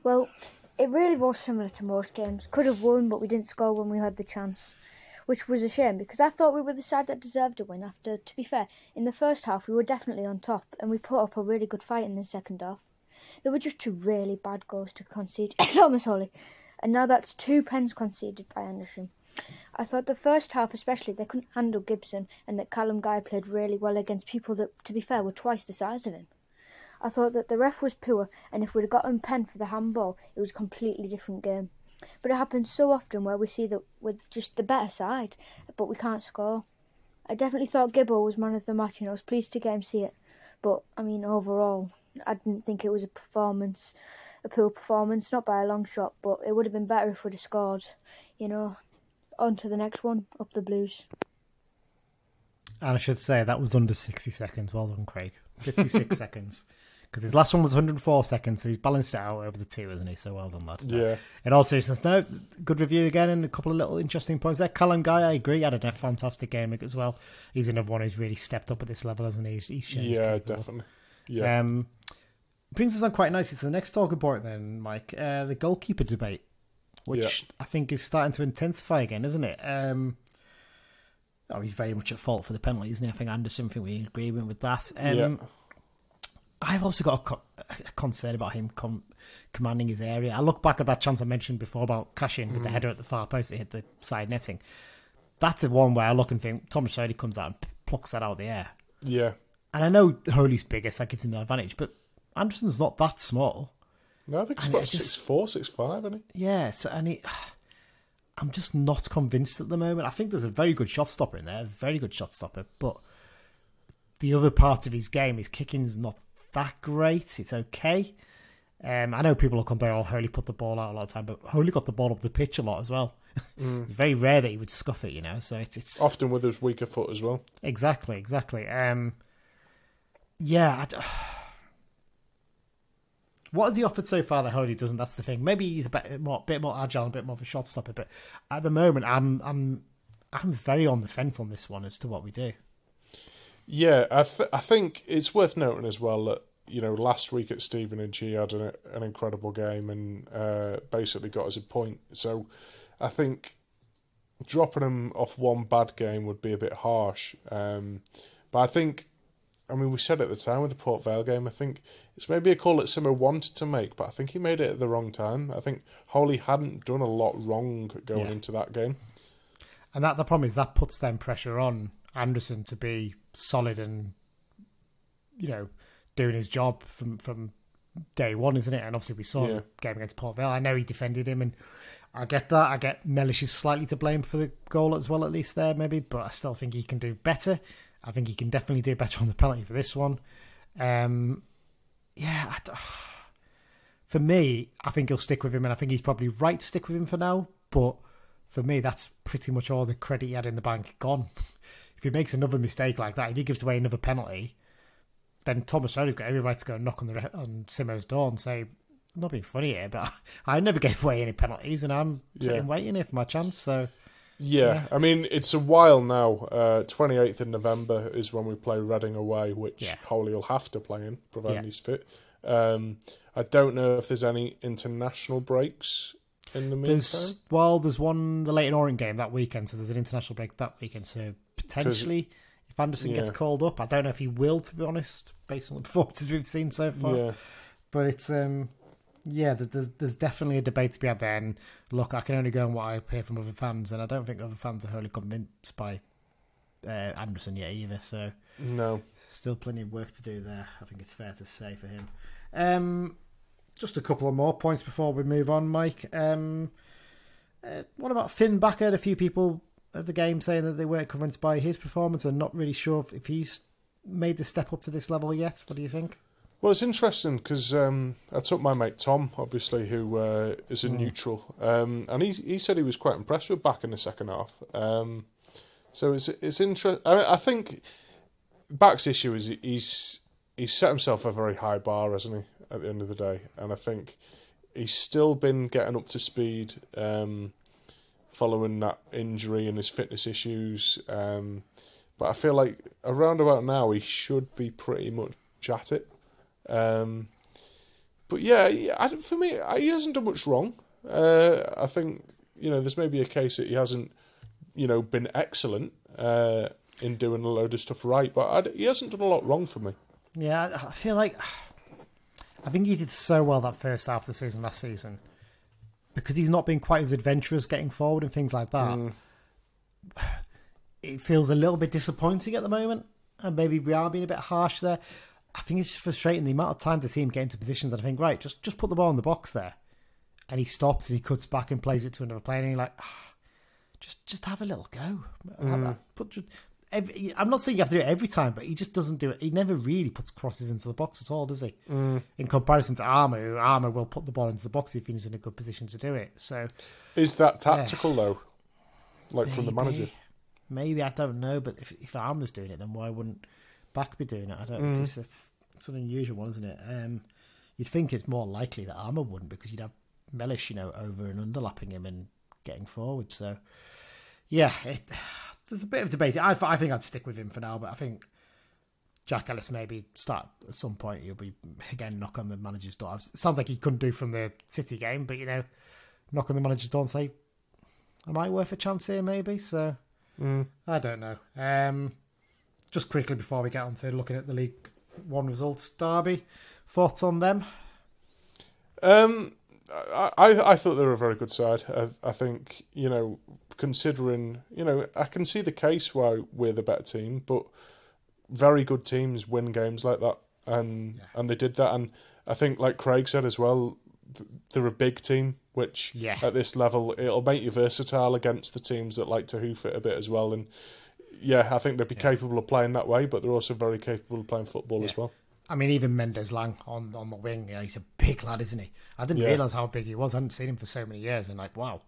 Well, it really was similar to most games. Could have won, but we didn't score when we had the chance, which was a shame because I thought we were the side that deserved a win after, to be fair, in the first half we were definitely on top, and we put up a really good fight in the second half. There were just 2 really bad goals to concede. Thomas Holy. And now that's 2 pens conceded by Anderson. I thought the first half especially they couldn't handle Gibson and that Callum Guy played really well against people that, to be fair, were twice the size of him. I thought that the ref was poor and if we'd have gotten pen for the handball it was a completely different game. But it happens so often where we see that we're just the better side, but we can't score. I definitely thought Gibbo was man of the match and I was pleased to get him see it. But, overall, I didn't think it was a poor performance, not by a long shot, but it would have been better if we'd have scored, On to the next one, up the Blues. And I should say, that was under 60 seconds. Well done, Craig. 56 seconds. Because his last one was 104 seconds, so he's balanced it out over the 2, isn't he? So well done, lad. Yeah. In all seriousness, no, good review again, and a couple of little interesting points there. Callum Guy, I agree, had a fantastic game as well. He's another one who's really stepped up at this level, hasn't he? He's definitely. Yeah. Brings us on quite nicely to the next talking point then, Mike. The goalkeeper debate, which I think is starting to intensify again, isn't it? He's very much at fault for the penalty, isn't he? I think Anderson, we're in agreement with that. I've also got a concern about him commanding his area. I look back at that chance I mentioned before about Cashin with the header at the far post that hit the side netting. That's the one where I look and think Thomas Holy comes out and plucks that out of the air. Yeah. And I know Holy's bigger, so that gives him the advantage, but Anderson's not that small. No, I think he's about 6'4", 6'5", isn't he? Yeah, I'm just not convinced at the moment. I think there's a very good shot stopper in there, a very good shot stopper, but the other part of his game, his kicking's not that great. It's okay. I know people will compare, Holy put the ball out a lot of time, but Holy got the ball up the pitch a lot as well. It's very rare that he would scuff it, so it's... Often with his weaker foot as well. Exactly. What has he offered so far that Holy doesn't? That's the thing. Maybe he's a bit more agile, a bit more of a shot stopper, but at the moment, I'm very on the fence on this one as to what we do. Yeah, I think it's worth noting as well that last week at Stevenage he had an incredible game and basically got us a point. So I think dropping him off one bad game would be a bit harsh. But I think, we said at the time with the Port Vale game, I think it's maybe a call that Simo wanted to make, but I think he made it at the wrong time. I think Holy hadn't done a lot wrong going into that game. And the problem is that puts then pressure on Anderson to be solid and, doing his job from day one, isn't it? And obviously we saw the game against Port Vale. I know he defended him, and I get that. I get Mellish is slightly to blame for the goal as well, at least there, maybe, but I still think he can do better. I think he can definitely do better on the penalty for this one. For me, I think he'll stick with him, and I think he's probably right to stick with him for now, but for me, that's pretty much all the credit he had in the bank gone. If he makes another mistake like that, if he gives away another penalty, then Thomas Holy's got every right to go and knock on Simo's door and say, I'm not being funny here, but I never gave away any penalties, and I'm sitting waiting here for my chance. So yeah, it's a while now. 28th of November is when we play Reading away, which Holy will have to play in, provided he's fit. I don't know if there's any international breaks in the meantime. There's one, the Leyton Orient game that weekend, so there's an international break that weekend, so potentially if Anderson gets called up, I don't know if he will, to be honest, based on the performances we've seen so far. Yeah. But it's there's definitely a debate to be had there. And look, I can only go on what I hear from other fans, and I don't think other fans are wholly convinced by Anderson yet either. So no, still plenty of work to do there. I think it's fair to say for him. Just a couple of more points before we move on, Mike. What about Finn Back? I heard a few people at the game saying that they weren't convinced by his performance and not really sure if he's made the step up to this level yet. What do you think? Well, it's interesting because I took my mate Tom, obviously, who is a neutral, and he said he was quite impressed with Back in the second half. So it's interesting. I think Back's issue is he's set himself a very high bar, hasn't he? At the end of the day, and I think he's still been getting up to speed following that injury and his fitness issues. But I feel like around about now he should be pretty much at it. But yeah, for me, he hasn't done much wrong. I think there's maybe a case that he hasn't been excellent in doing a load of stuff right, but he hasn't done a lot wrong for me. Yeah, I feel like I think he did so well that first half of the season last season because he's not been quite as adventurous getting forward and things like that. It feels a little bit disappointing at the moment, and maybe we are being a bit harsh there. I think it's just frustrating the amount of time to see him get into positions that I think, right, just put the ball in the box there, and he stops and he cuts back and plays it to another player, and you're like, just have a little go. I'm not saying you have to do it every time, but he just doesn't do it. He never really puts crosses into the box at all, does he? In comparison to Armour, Armour will put the ball into the box if he's in a good position to do it. So, is that tactical though? Like from the manager? Maybe, I don't know. But if Armour's doing it, then why wouldn't Back be doing it? I don't. It's an unusual one, isn't it? You'd think it's more likely that Armour wouldn't because you'd have Mellish, over and underlapping him and getting forward. So, yeah. There's a bit of debate. I think I'd stick with him for now, but I think Jack Ellis maybe start at some point. He'll be, again, knock on the manager's door. It sounds like he couldn't do from the City game, but, knock on the manager's door and say, am I worth a chance here, maybe? So, I don't know. Just quickly before we get on to looking at the League One results, Derby, thoughts on them? I thought they were a very good side. I think, considering, I can see the case why we're the better team, but very good teams win games like that, and they did that. And I think, like Craig said as well, they're a big team, which at this level, it'll make you versatile against the teams that like to hoof it a bit as well. And I think they'd be capable of playing that way, but they're also very capable of playing football as well. I mean, even Mendes Lang on the wing, he's a big lad, isn't he? I didn't realise how big he was. I hadn't seen him for so many years, and wow.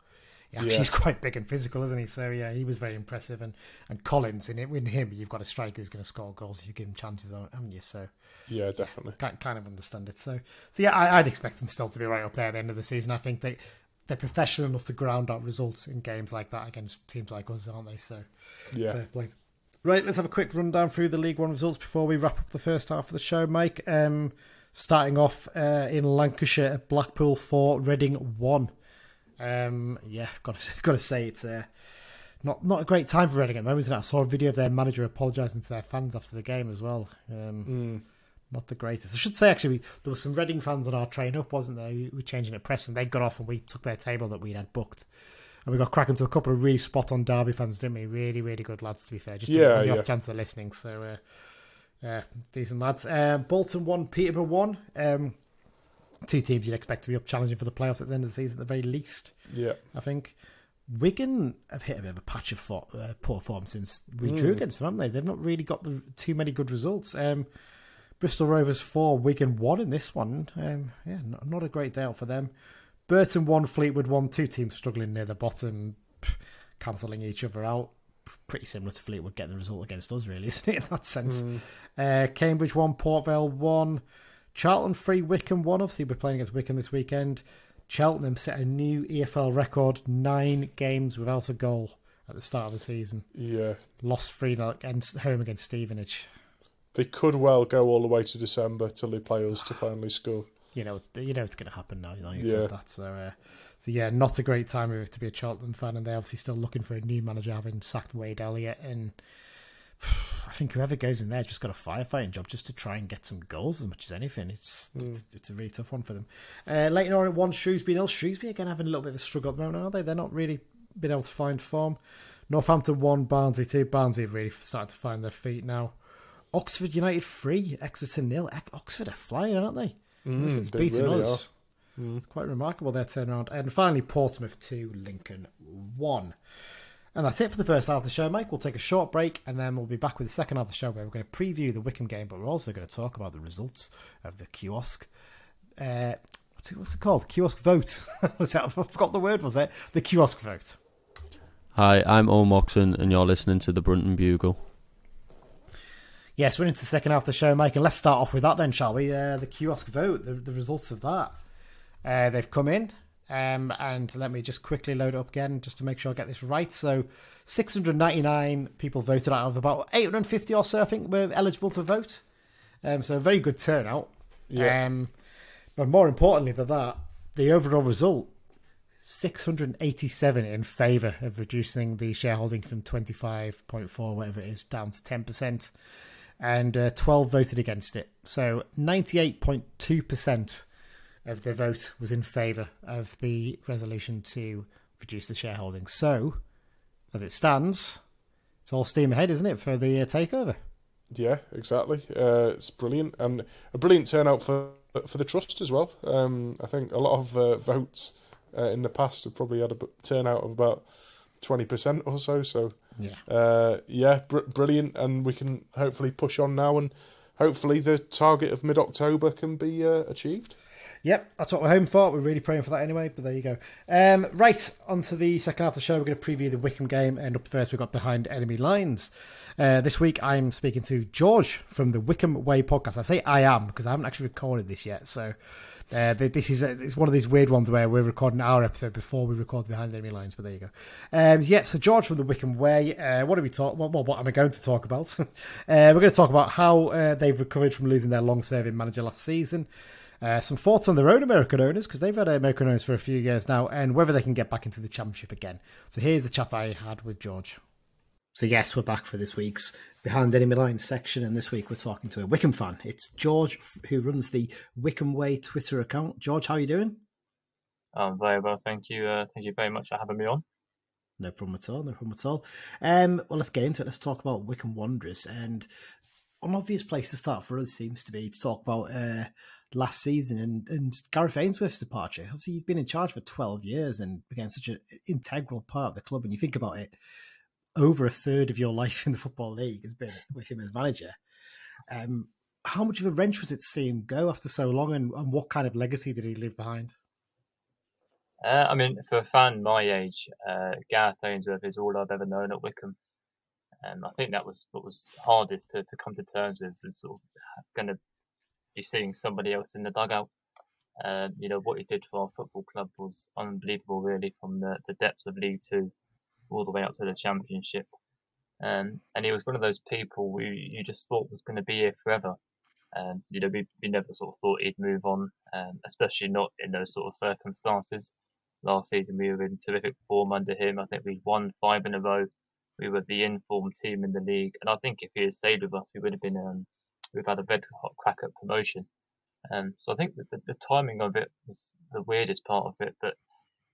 He's quite big and physical, isn't he? So, he was very impressive. And Collins, in him, you've got a striker who's going to score goals if you give him chances, haven't you? So, yeah, definitely. Kind of understand it. So I'd expect them still to be right up there at the end of the season. I think they're professional enough to ground out results in games like that against teams like us, aren't they? So, fair play. Right, let's have a quick rundown through the League One results before we wrap up the first half of the show, Mike. Starting off in Lancashire, Blackpool 4, Reading 1. Got to say it's not a great time for Reading at the moment, isn't it? I saw a video of their manager apologising to their fans after the game as well. Not the greatest. I should say, actually, there were some Reading fans on our train up, wasn't there? We were changing at press, and they got off and we took their table that we had booked. And we got cracking to a couple of really spot-on Derby fans, didn't we? Really, really good lads, to be fair. Just on the off chance they're listening. So, decent lads. Bolton 1, Peterborough 1. Two teams you'd expect to be up challenging for the playoffs at the end of the season at the very least. Yeah. I think Wigan have hit a bit of a patch of poor form since we drew against them, haven't they? They've not really got too many good results. Bristol Rovers 4, Wigan 1 in this one. Not a great day out for them. Burton 1, Fleetwood 1, two teams struggling near the bottom, cancelling each other out. Pretty similar to Fleetwood getting the result against us, really, isn't it, in that sense? Cambridge 1, Port Vale 1, Charlton 3, Wycombe 1. Obviously, we're playing against Wycombe this weekend. Cheltenham set a new EFL record, 9 games without a goal at the start of the season. Yeah. Lost 3-0 home against Stevenage. They could well go all the way to December till they play us to finally score. You know it's going to happen now. You've said that. So, not a great time to be a Charlton fan, and they're obviously still looking for a new manager, having sacked Wade Elliott. And I think whoever goes in there just got a firefighting job just to try and get some goals as much as anything. It's a really tough one for them. Leyton Orient 1, Shrewsbury 0. Shrewsbury again having a little bit of a struggle at the moment, are they? They're not really been able to find form. Northampton 1, Barnsley 2. Barnsley have really started to find their feet now. Oxford United 3, Exeter 0. Oxford are flying, aren't they? It's beating really us. Quite remarkable their turnaround. And finally, Portsmouth 2, Lincoln 1. And that's it for the first half of the show, Mike. We'll take a short break and then we'll be back with the second half of the show where we're going to preview the Wycombe game, but we're also going to talk about the results of the kiosk. What's it called? Kiosk vote. I forgot the word, was it? The kiosk vote. Hi, I'm Owen Moxon and you're listening to the Brunton Bugle. Yes, we're into the second half of the show, Mike, and let's start off with that then, shall we? The kiosk vote, the results of that. They've come in. And let me just quickly load it up again just to make sure I get this right. So 699 people voted out of about 850 or so, I think, were eligible to vote. So a very good turnout. Yeah. But more importantly than that, the overall result, 687 in favour of reducing the shareholding from 25.4, whatever it is, down to 10%. And 12 voted against it. So 98.2% of the vote was in favour of the resolution to reduce the shareholding. So, as it stands, it's all steam ahead, isn't it, for the takeover? Yeah, exactly. It's brilliant, and a brilliant turnout for the trust as well. I think a lot of votes in the past have probably had a turnout of about 20% or so. So, brilliant, and we can hopefully push on now, and hopefully the target of mid-October can be achieved. Yep, that's what we're hoping for. We're really praying for that anyway, but there you go. Right, on to the second half of the show. We're going to preview the Wycombe game, and up first we've got Behind Enemy Lines. This week I'm speaking to George from the Wycombe Way podcast. I say I am because I haven't actually recorded this yet, so this is it's one of these weird ones where we're recording our episode before we record Behind Enemy Lines, but there you go. So George from the Wycombe Way, what am I going to talk about? We're going to talk about how they've recovered from losing their long-serving manager last season. Some thoughts on their own American owners, because they've had American owners for a few years now, and whether they can get back into the Championship again. So here's the chat I had with George. So yes, we're back for this week's Behind Enemy Lines section, and this week we're talking to a Wycombe fan. It's George, who runs the Wycombe Way Twitter account. George, how are you doing? I'm very well, thank you. Thank you very much for having me on. No problem at all. Well, let's get into it. Let's talk about Wycombe Wanderers, and an obvious place to start for us seems to be to talk about last season and Gareth Ainsworth's departure. Obviously, he's been in charge for 12 years and became such an integral part of the club. And you think about it, over a third of your life in the Football League has been with him as manager. How much of a wrench was it to see him go after so long, and what kind of legacy did he leave behind? I mean, for a fan my age, Gareth Ainsworth is all I've ever known at Wycombe. I think that was what was hardest to come to terms with, was sort of going to be seeing somebody else in the dugout. What he did for our football club was unbelievable, really, from the depths of League Two all the way up to the Championship. And he was one of those people you just thought was going to be here forever. We never sort of thought he'd move on, especially not in those sort of circumstances. Last season we were in terrific form under him. I think we won 5 in a row. We were the informed team in the league, and I think if he had stayed with us, we would have been we've had a red hot crack at promotion. So I think that the timing of it was the weirdest part of it, but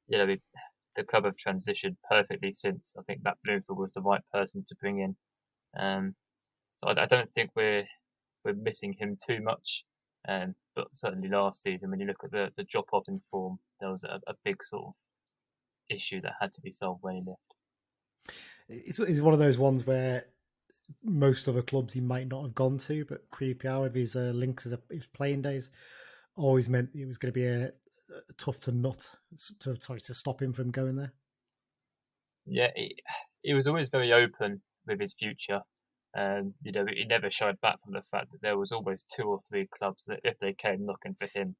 the club have transitioned perfectly since. I think that Bloomfield was the right person to bring in. So I don't think we're missing him too much. But certainly last season, when you look at the drop off in form, there was a big sort of issue that had to be solved when he left. It's one of those ones where most other clubs he might not have gone to, but QPR with his links as his playing days always meant it was going to be a tough to stop him from going there. Yeah, he was always very open with his future. He never shied back from the fact that there was always 2 or 3 clubs that if they came knocking for him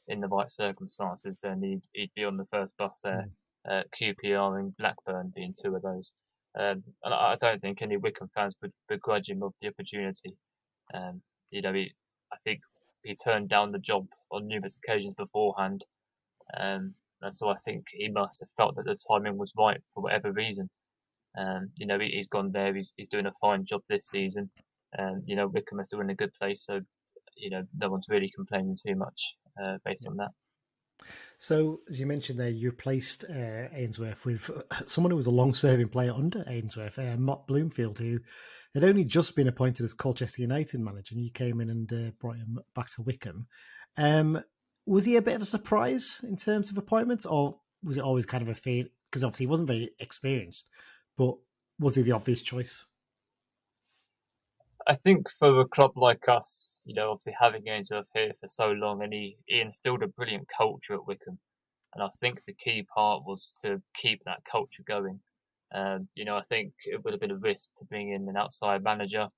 in the right circumstances, then he'd be on the first bus there. QPR and Blackburn being 2 of those. And I don't think any Wycombe fans would begrudge him of the opportunity. I think he turned down the job on numerous occasions beforehand. And so I think he must have felt that the timing was right for whatever reason. He's gone there. He's doing a fine job this season. Wycombe are still in a good place, so no one's really complaining too much based on that. So, as you mentioned there, you replaced Ainsworth with someone who was a long-serving player under Ainsworth, Matt Bloomfield, who had only just been appointed as Colchester United manager, and you came in and brought him back to Wycombe. Was he a bit of a surprise in terms of appointments, or was it always kind of a feel? Because obviously he wasn't very experienced, but was he the obvious choice? I think for a club like us, obviously having Ainsworth here for so long, and he instilled a brilliant culture at Wycombe. And I think the key part was to keep that culture going. I think it would have been a risk to bring in an outside manager,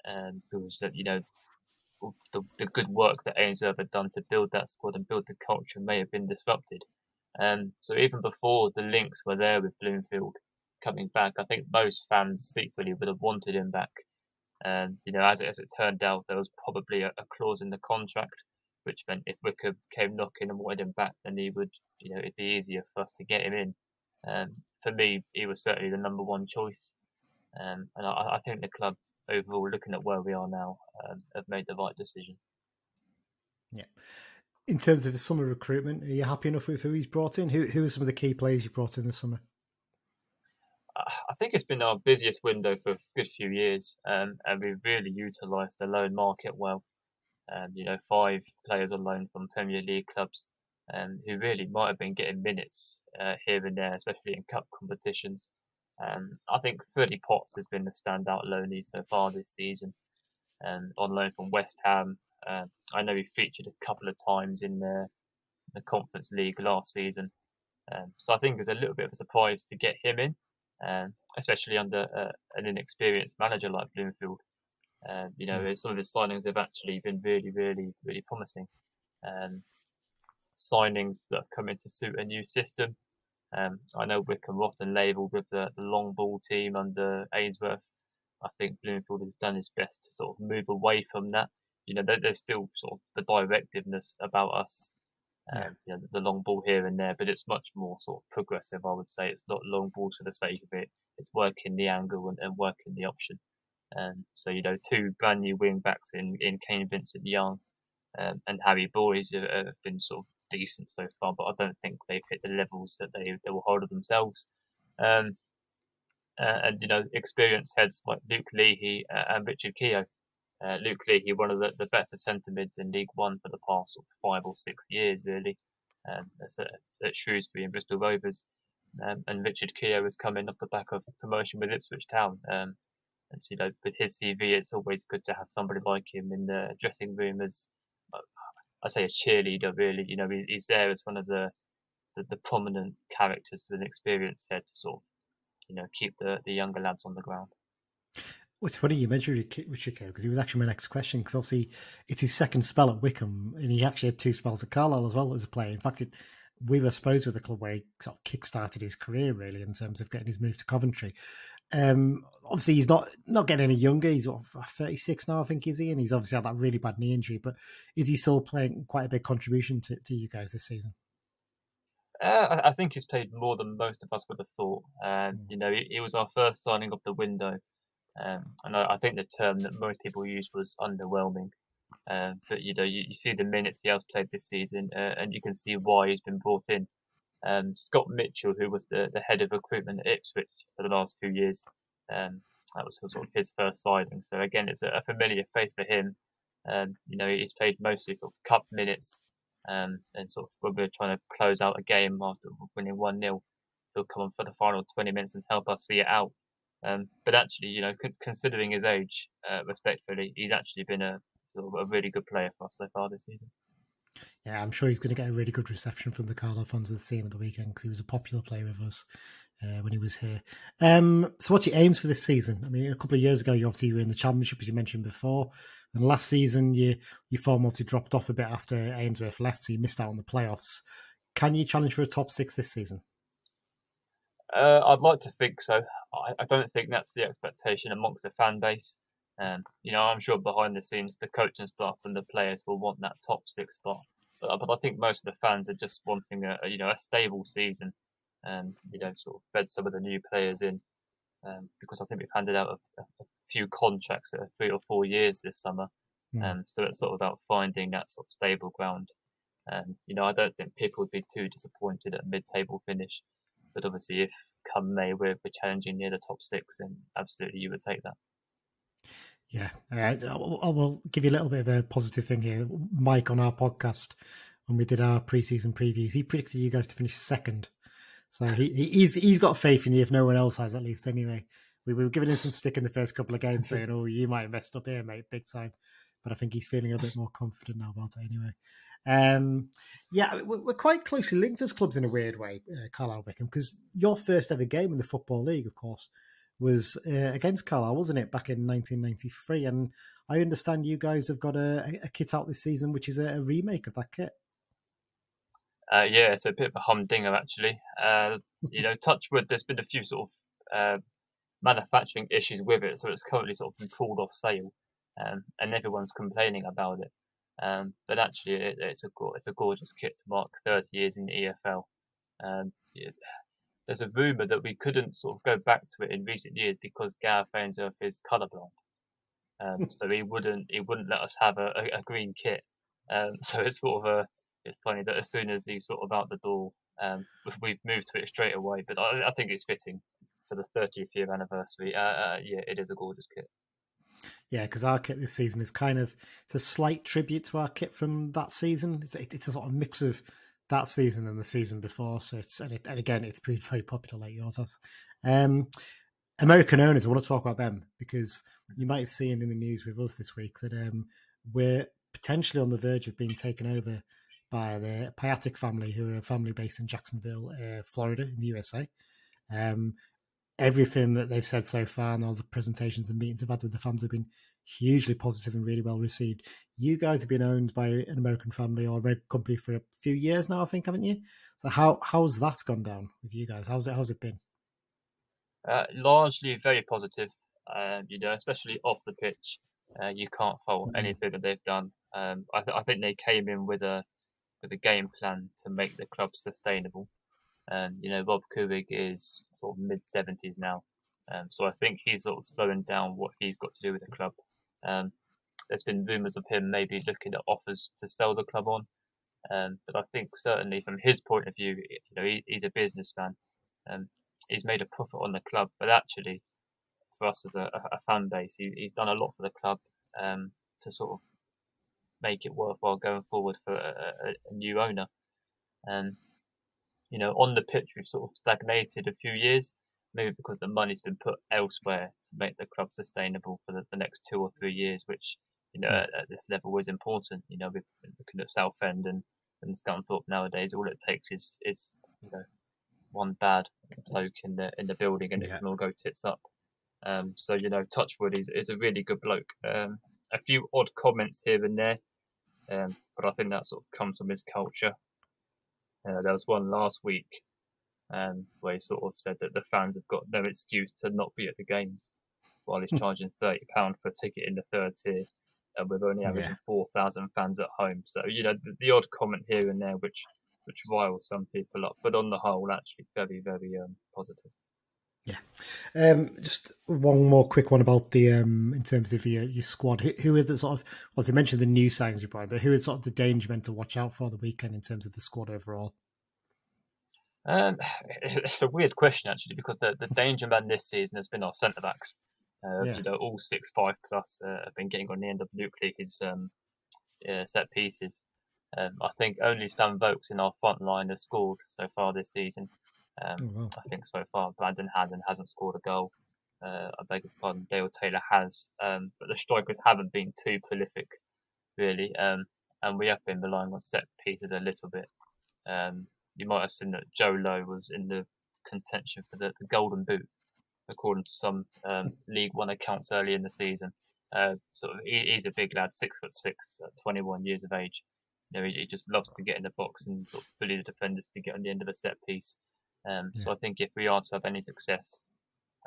because the good work that Ainsworth had done to build that squad and build the culture may have been disrupted. So even before the links were there with Bloomfield coming back, I think most fans secretly would have wanted him back. And as it turned out, there was probably a clause in the contract which meant if Wycombe came knocking and wanted him back, then he would, it'd be easier for us to get him in. For me, he was certainly the number one choice. And I think the club overall, looking at where we are now, have made the right decision. Yeah. In terms of the summer recruitment, are you happy enough with who he's brought in? Who are some of the key players you brought in this summer? I think it's been our busiest window for a good few years, and we've really utilised the loan market well. 5 players on loan from Premier League clubs, who really might have been getting minutes here and there, especially in cup competitions. I think Freddie Potts has been the standout loanee so far this season, on loan from West Ham. I know he featured a couple of times in the Conference League last season, so I think it's a little bit of a surprise to get him in, especially under an inexperienced manager like Bloomfield. Some of his signings have actually been really, really, really promising. Signings that have come in to suit a new system. I know Wycombe often labelled with the long ball team under Ainsworth. I think Bloomfield has done his best to sort of move away from that. There's still sort of the directiveness about us, the long ball here and there, but it's much more sort of progressive, I would say. It's not long balls for the sake of it. It's working the angle and working the option. So 2 brand new wing backs in Kane Vincent Young and Harry Boys have been sort of decent so far, but I don't think they've hit the levels that they will hold of themselves. And experienced heads like Luke Leahy and Richard Keogh. Luke Leahy, one of the better centre mids in League One for the past sort of 5 or 6 years, really. That's at Shrewsbury and Bristol Rovers. And Richard Keogh has come in off the back of promotion with Ipswich Town. And with his CV, it's always good to have somebody like him in the dressing room as, I say, a cheerleader. Really, he's there as one of the prominent characters with an experienced head to sort of, keep the younger lads on the ground. Well, it's funny you mentioned Richard Keogh, because he was actually my next question. Because obviously it's his second spell at Wycombe, and he actually had 2 spells at Carlisle as well as a player. In fact, we were supposed with the club where he sort of kick-started his career, really, in terms of getting his move to Coventry. Obviously, he's not getting any younger. He's 36 now, I think, is he? And he's obviously had that really bad knee injury. But is he still playing quite a big contribution to you guys this season? I think he's played more than most of us would have thought. He was our first signing of the window. And I think the term that most people used was underwhelming. But you see the minutes he has played this season, and you can see why he's been brought in. Scott Mitchell, who was the head of recruitment at Ipswich for the last few years, that was sort of his first signing. So again, it's a familiar face for him. He's played mostly sort of cup minutes, and sort of when we're trying to close out a game after winning 1-0, he'll come on for the final 20 minutes and help us see it out. But actually, considering his age, respectfully, he's actually been a really good player for us so far this season. Yeah, I'm sure he's going to get a really good reception from the Carlisle fans of the team at the weekend, because he was a popular player with us when he was here. So what's your aims for this season? I mean, a couple of years ago, you obviously were in the Championship, as you mentioned before. And last season, your form obviously dropped off a bit after Ainsworth left, so you missed out on the playoffs. Can you challenge for a top 6 this season? I'd like to think so. I don't think that's the expectation amongst the fan base. I'm sure behind the scenes, the coaching staff and the players will want that top 6 spot. But I think most of the fans are just wanting a stable season, and sort of fed some of the new players in, because I think we've handed out a few contracts that are 3 or 4 years this summer. So it's sort of about finding that sort of stable ground. I don't think people would be too disappointed at a mid-table finish. But obviously, if come May we're challenging near the top 6, then absolutely you would take that. Yeah, all right. I will give you a little bit of a positive thing here. Mike on our podcast when we did our pre-season previews. He predicted you guys to finish second. So he's got faith in you if no one else has, at least. Anyway, we were giving him some stick in the first couple of games, saying, "Oh, you might have messed up here, mate, big time." But I think he's feeling a bit more confident now about it anyway. Yeah, we're quite closely linked as clubs in a weird way, Carlisle Wycombe, because your first ever game in the Football League, of course, was against Carlisle, wasn't it, back in 1993? And I understand you guys have got a kit out this season, which is a remake of that kit. Yeah, it's a bit of a humdinger, actually. Touch wood, there's been a few sort of manufacturing issues with it, so it's currently sort of been pulled off sale, and everyone's complaining about it. But actually, it's a gorgeous kit to mark 30 years in the EFL. There's a rumour that we couldn't sort of go back to it in recent years because Gareth Ainsworth is colourblind, so he wouldn't let us have a green kit. So it's sort of it's funny that as soon as he's sort of out the door, we've moved to it straight away. But I think it's fitting for the 30th year anniversary. Yeah, it is a gorgeous kit. Yeah, because our kit this season is it's a slight tribute to our kit from that season. It's a sort of mix of that season and the season before. So and again, it's proved very popular like yours has. American owners, I want to talk about them because you might have seen in the news with us this week that we're potentially on the verge of being taken over by the Piatek family, who are a family based in Jacksonville, Florida, in the USA. Everything that they've said so far and all the presentations and meetings I've had with the fans have been hugely positive and really well received. You guys have been owned by an American family or American company for a few years now, I think, haven't you? So how's that gone down with you guys? How's it been? Largely very positive. Especially off the pitch, you can't fault anything that they've done. I think they came in with a game plan to make the club sustainable. Rob Couhig is sort of mid-70s now, so I think he's sort of slowing down what he's got to do with the club. There's been rumours of him maybe looking at offers to sell the club on, but I think certainly from his point of view, he's a businessman. He's made a profit on the club, but actually, for us as a fan base, he's done a lot for the club to sort of make it worthwhile going forward for a new owner. On the pitch, we've sort of stagnated a few years, maybe because the money's been put elsewhere to make the club sustainable for the next 2 or 3 years, which, at this level is important. We've been looking at Southend and Scunthorpe nowadays. All it takes is one bad bloke in the building and it can all go tits up. So Touchwood is a really good bloke. A few odd comments here and there, but I think that sort of comes from his culture. There was one last week where he sort of said that the fans have got no excuse to not be at the games while he's charging £30 for a ticket in the third tier, and we're only averaging 4,000 fans at home. So the odd comment here and there which riles some people up, but on the whole, actually very, very positive. Yeah. Just one more quick one about the in terms of your squad. Who are the sort of, well, you mentioned the new signings you brought, but who is sort of the danger men to watch out for the weekend in terms of the squad overall? It's a weird question actually, because the danger man this season has been our centre backs. All 6'5" plus have been getting on the end of Luke Leake's set pieces. I think only Sam Vokes in our front line has scored so far this season. I think so far Brandon Haddon hasn't scored a goal. I beg your pardon, Dale Taylor has, but the strikers haven't been too prolific, really, and we have been relying on set pieces a little bit. You might have seen that Joe Lowe was in the contention for the Golden Boot, according to some League One accounts early in the season. He's a big lad, 6'6", 21 years of age. He just loves to get in the box and sort of bully the defenders to get on the end of a set piece. So I think if we are to have any success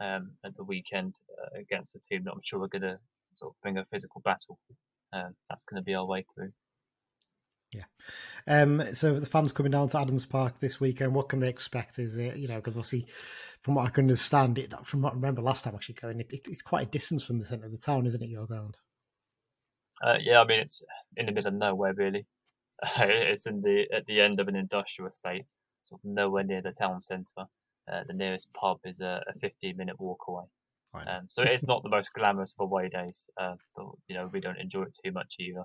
at the weekend against a team that I'm sure we're going to sort of bring a physical battle, that's going to be our way through. Yeah. So the fans coming down to Adams Park this weekend, what can they expect? Is it, because obviously from what I can understand, from what I remember last time actually going, it's quite a distance from the centre of the town, isn't it, your ground? Yeah, I mean, it's in the middle of nowhere, really. It's at the end of an industrial estate, sort of nowhere near the town centre. The nearest pub is a 15-minute walk away. Right. So it's not the most glamorous of away days, but we don't enjoy it too much either.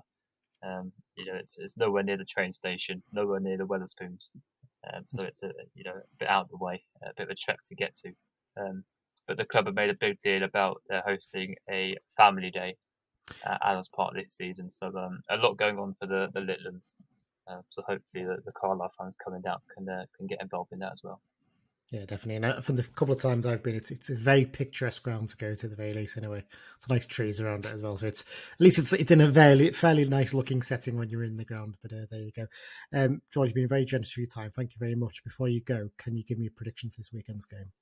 It's nowhere near the train station, nowhere near the Wetherspoons. So it's a bit out of the way, a bit of a trek to get to. But the club have made a big deal about hosting a family day as part of this season. So a lot going on for the Litlands. So hopefully the Carlisle fans coming down can get involved in that as well. Yeah, definitely. And from the couple of times I've been, it's a very picturesque ground to go to, at the very least. Anyway, it's nice trees around it as well. So it's at least it's in a fairly nice looking setting when you're in the ground. But there you go. George, you've been very generous for your time. Thank you very much. Before you go, can you give me a prediction for this weekend's game?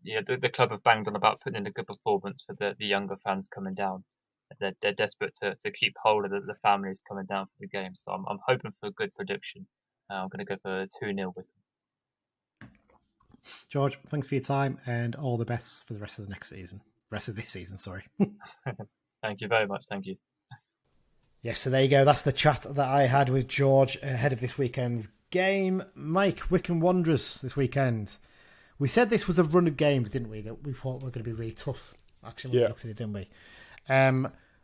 The club have banged on about putting in a good performance for the younger fans coming down. They're desperate to keep hold of the families coming down for the game. So I'm hoping for a good prediction. I'm going to go for 2-0 Wycombe. George, thanks for your time and all the best for the rest of this season, sorry. Thank you very much. Thank you. Yes, so there you go. That's the chat that I had with George ahead of this weekend's game. Mike, Wycombe Wanderers this weekend. We said this was a run of games, didn't we? That we thought were going to be really tough. Actually, we looked at it, didn't we?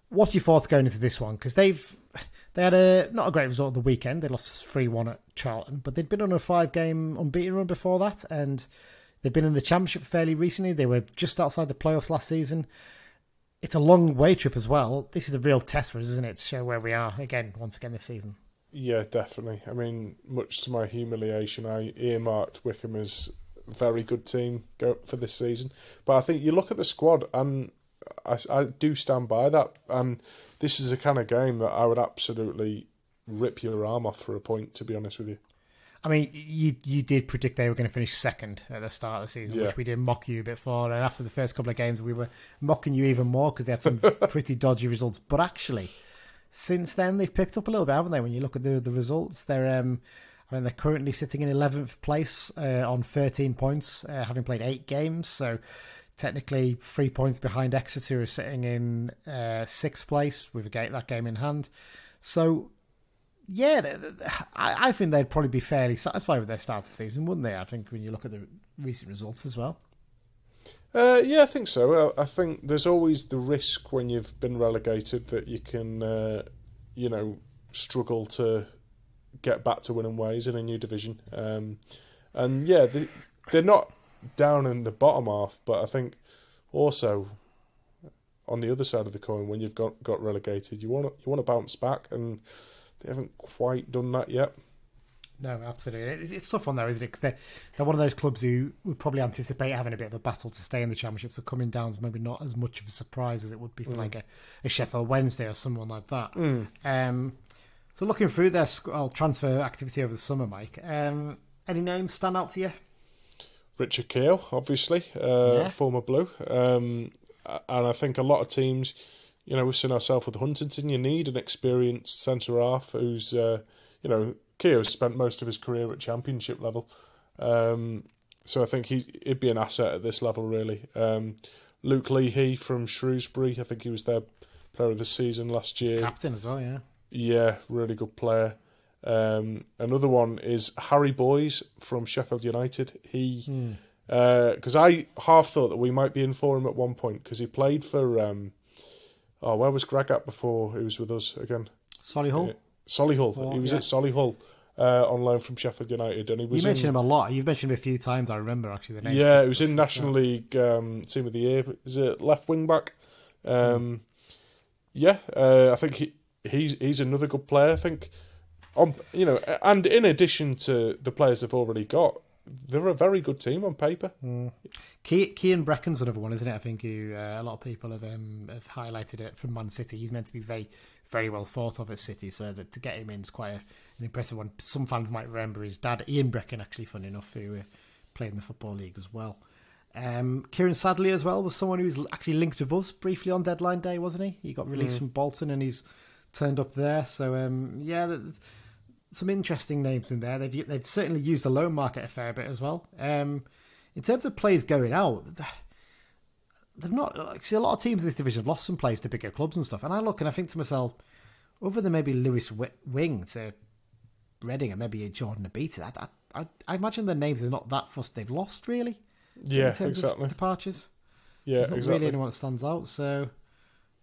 What's your thoughts going into this one? Because they had not a great result of the weekend. They lost 3-1 at Charlton, but they'd been on a 5-game unbeaten run before that, and they've been in the Championship fairly recently. They were just outside the playoffs last season. It's a long way trip as well. This is a real test for us, isn't it, to show where we are once again this season. Yeah, definitely. I mean, much to my humiliation, I earmarked Wycombe as a very good team for this season. But I think you look at the squad and I do stand by that, and this is a kind of game that I would absolutely rip your arm off for a point, to be honest with you. I mean, you did predict they were going to finish second at the start of the season, which we did mock you a bit for, and after the first couple of games we were mocking you even more because they had some pretty dodgy results. But actually, since then they've picked up a little bit, haven't they? When you look at the results, they're currently sitting in 11th place on 13 points, having played 8 games, so technically 3 points behind Exeter, who are sitting in 6th place with that game in hand. So, yeah, I think they'd probably be fairly satisfied with their start of the season, wouldn't they? I think when you look at the recent results as well. Yeah, I think so. I think there's always the risk when you've been relegated that you can, struggle to get back to winning ways in a new division. And yeah, they're not down in the bottom half, but I think also on the other side of the coin, when you've got relegated, you want to bounce back, and they haven't quite done that yet. No, absolutely. It's tough on though, isn't it? Because they're one of those clubs who would probably anticipate having a bit of a battle to stay in the Championship, so coming down is maybe not as much of a surprise as it would be for like a Sheffield Wednesday or someone like that. So looking through their transfer activity over the summer, Mike, any names stand out to you? Richard Keogh, obviously, former Blue. And I think a lot of teams, we've seen ourselves with Huntington, you need an experienced centre-half who's, Keogh's spent most of his career at Championship level. So I think he'd be an asset at this level, really. Luke Leahy from Shrewsbury, I think he was their player of the season last year. He's captain as well, yeah. Yeah, really good player. Another one is Harry Boyes from Sheffield United. He, because I half thought that we might be in for him at one point because he played for, where was Greg at before he was with us again? Solihull. Solihull. He was at Solihull on loan from Sheffield United, and he was. You mentioned him a lot. You've mentioned him a few times. I remember actually the name. Yeah, it was in National League Team of the Year. Is it left wing back? I think he's another good player. I think, and in addition to the players they've already got, they're a very good team on paper. Cian Brecken's another one, isn't it? I think a lot of people have highlighted it from Man City. He's meant to be very, very well thought of at City, so to get him in is quite an impressive one. Some fans might remember his dad, Ian Brecken, actually, funny enough, who played in the Football League as well. Kieran Sadley as well was someone who was actually linked with us briefly on deadline day, wasn't he? He got released from Bolton and he's turned up there. So, some interesting names in there. They've certainly used the loan market a fair bit as well. In terms of players going out, they've not... Actually, a lot of teams in this division have lost some players to bigger clubs and stuff. And I look and I think to myself, other than maybe Lewis Wing to Reading and maybe a Jordan Abita, I imagine their names are not that fussed. They've lost, really. Yeah, in terms exactly. of departures. Yeah, There's not exactly. really anyone that stands out. So,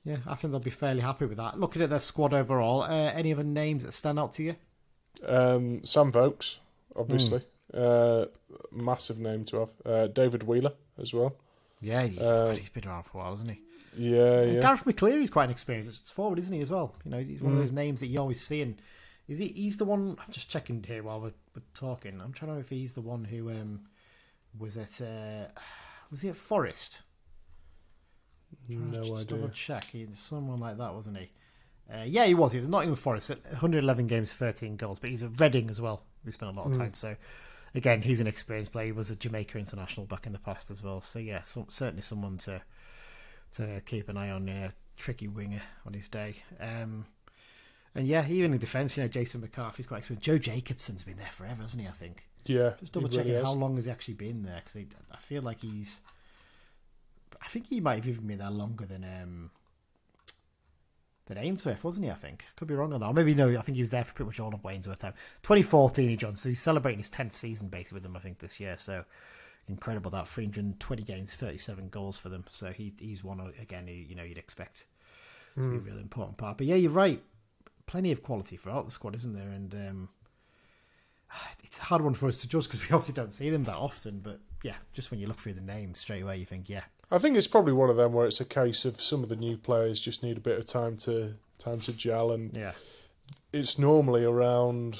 Yeah, I think they'll be fairly happy with that. Looking at their squad overall, any other names that stand out to you? Sam Vokes, obviously. Massive name to have. David Wheeler as well. Yeah, he's been around for a while, hasn't he? Yeah. Gareth McCleary's quite an experienced forward, isn't he, as well? You know, he's one of those names that you always see. And he's the one, I'm just checking here while we're talking. I'm trying to know if he's the one who was he at Forest? No idea. Double check. Someone like that, wasn't he? Yeah, he was. He was Nottingham Forest at 111 games, 13 goals. But he's at Reading as well. We spent a lot of time. So, again, he's an experienced player. He was a Jamaica international back in the past as well. So, yeah, certainly someone to keep an eye on. Tricky winger on his day. And, yeah, even in defence, Jason McCarthy's quite experienced. Joe Jacobson's been there forever, hasn't he, I think? Yeah. Just double checking how long has he actually been there. Because I feel like I think he might have even been there longer than Ainsworth, wasn't he? I think. Could be wrong on that. Or maybe no, I think he was there for pretty much all of Wainsworth's time. 2014 he joined, so he's celebrating his 10th season basically with them, I think, this year. So incredible that. 320 games, 37 goals for them. So he's one, again, who you'd expect to be a really important part. But yeah, you're right. Plenty of quality throughout the squad, isn't there? And it's a hard one for us to judge because we obviously don't see them that often. But yeah, just when you look through the names straight away, you think, yeah. I think it's probably one of them where it's a case of some of the new players just need a bit of time to gel, and it's normally around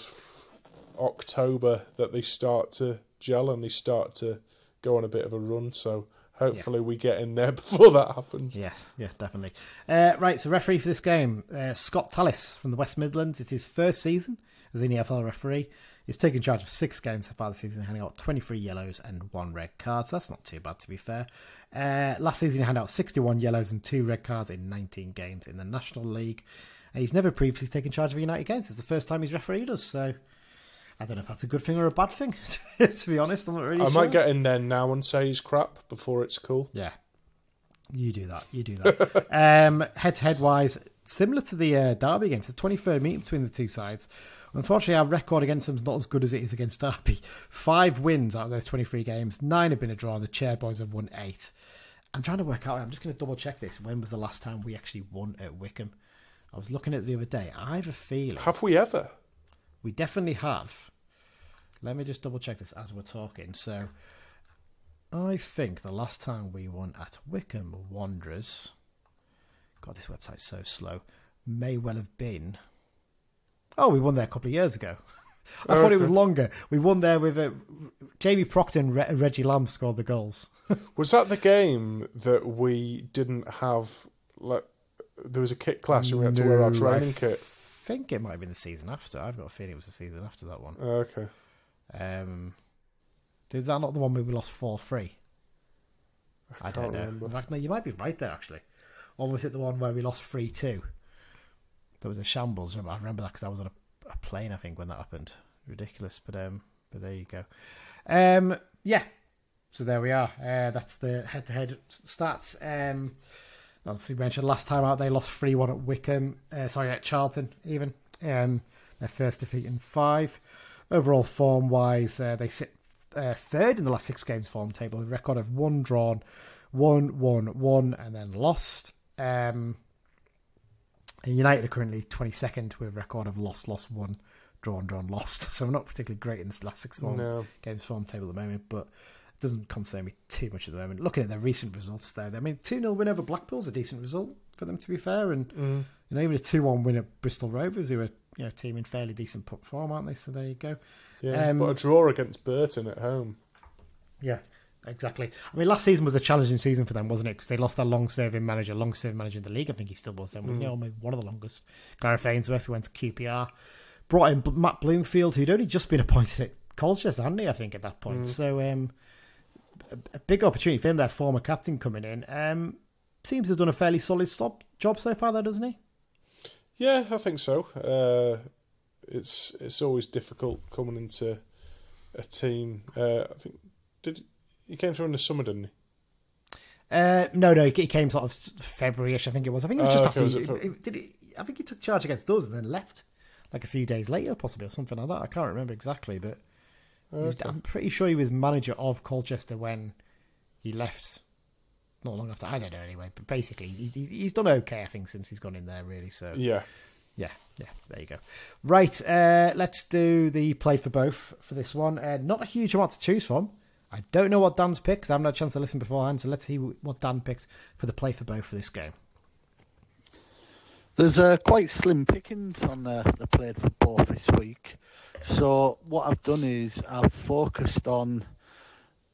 October that they start to gel and they start to go on a bit of a run. So hopefully we get in there before that happens. Yes, yeah, definitely. Right, so referee for this game, Scott Tallis from the West Midlands. It's his first season as an EFL referee. He's taken charge of 6 games so far this season, handing out 23 yellows and 1 red card. So that's not too bad, to be fair. Last season, he handed out 61 yellows and 2 red cards in 19 games in the National League. And he's never previously taken charge of a United games. It's the first time he's refereed us. So I don't know if that's a good thing or a bad thing, to be honest. I'm not really sure. I might get in there now and say he's crap before it's cool. Yeah. You do that. Head-to-head wise, similar to the Derby game. It's the 23rd meeting between the two sides. Unfortunately, our record against them is not as good as it is against Derby. 5 wins out of those 23 games. 9 have been a draw. The Chairboys have won 8. I'm trying to work out. I'm just going to double check this. When was the last time we actually won at Wickham? I was looking at it the other day. I have a feeling. Have we ever? We definitely have. Let me just double check this as we're talking. So, I think the last time we won at Wickham Wanderers, God, this website's so slow, may well have been. Oh, we won there a couple of years ago. I thought it was longer. We won there with Jamie Proctor and Reggie Lamb scored the goals. Was that the game that we didn't have? Like, there was a kit clash and we had to wear our training kit. I think it might have been the season after. I've got a feeling it was the season after that one. Okay. Is that not the one where we lost 4-3? I don't know. Remember. In fact, no, you might be right there actually. Or was it the one where we lost 3-2? There was a shambles. I remember that because I was on a plane, I think, when that happened. Ridiculous, but there you go. Yeah, so there we are. That's the head-to-head stats. As we mentioned, last time out they lost 3-1 at Wickham. At Charlton, even. Their first defeat in 5. Overall form-wise, they sit third in the last 6 games form table with a record of 1 drawn, 1 and then lost. And United are currently 22nd with a record of lost, 1, drawn, lost. So we're not particularly great in this last 6 games form table at the moment, but it doesn't concern me too much at the moment. Looking at their recent results there, 2-0 win over Blackpool's a decent result for them, to be fair, and even a 2-1 win at Bristol Rovers, who are a team in fairly decent form, aren't they? So there you go. Yeah, but a draw against Burton at home. Yeah. Exactly. I mean, last season was a challenging season for them, wasn't it? Because they lost their long-serving manager in the league. I think he still was then, wasn't he? Or maybe one of the longest. Gareth Ainsworth, who went to QPR. Brought in Matt Bloomfield, who'd only just been appointed at Colchester, hadn't he, I think, at that point. So, a big opportunity for him, their former captain, coming in. Seems to have done a fairly solid job so far, though, doesn't he? Yeah, I think so. It's always difficult coming into a team. I think... He came through in the summer, didn't he? No, he came sort of February-ish, I think it was. I think it was just after. I think he took charge against us and then left like a few days later, possibly, or something like that. I can't remember exactly, but I'm pretty sure he was manager of Colchester when he left not long after. I don't know anyway. But basically, he's done okay, I think, since he's gone in there, really. So Yeah. Yeah, there you go. Right, let's do the play for both for this one. Not a huge amount to choose from. I don't know what Dan's picked because I haven't had a chance to listen beforehand. So let's see what Dan picked for the play for both for this game. There's quite slim pickings on the play for both this week. So what I've done is I've focused on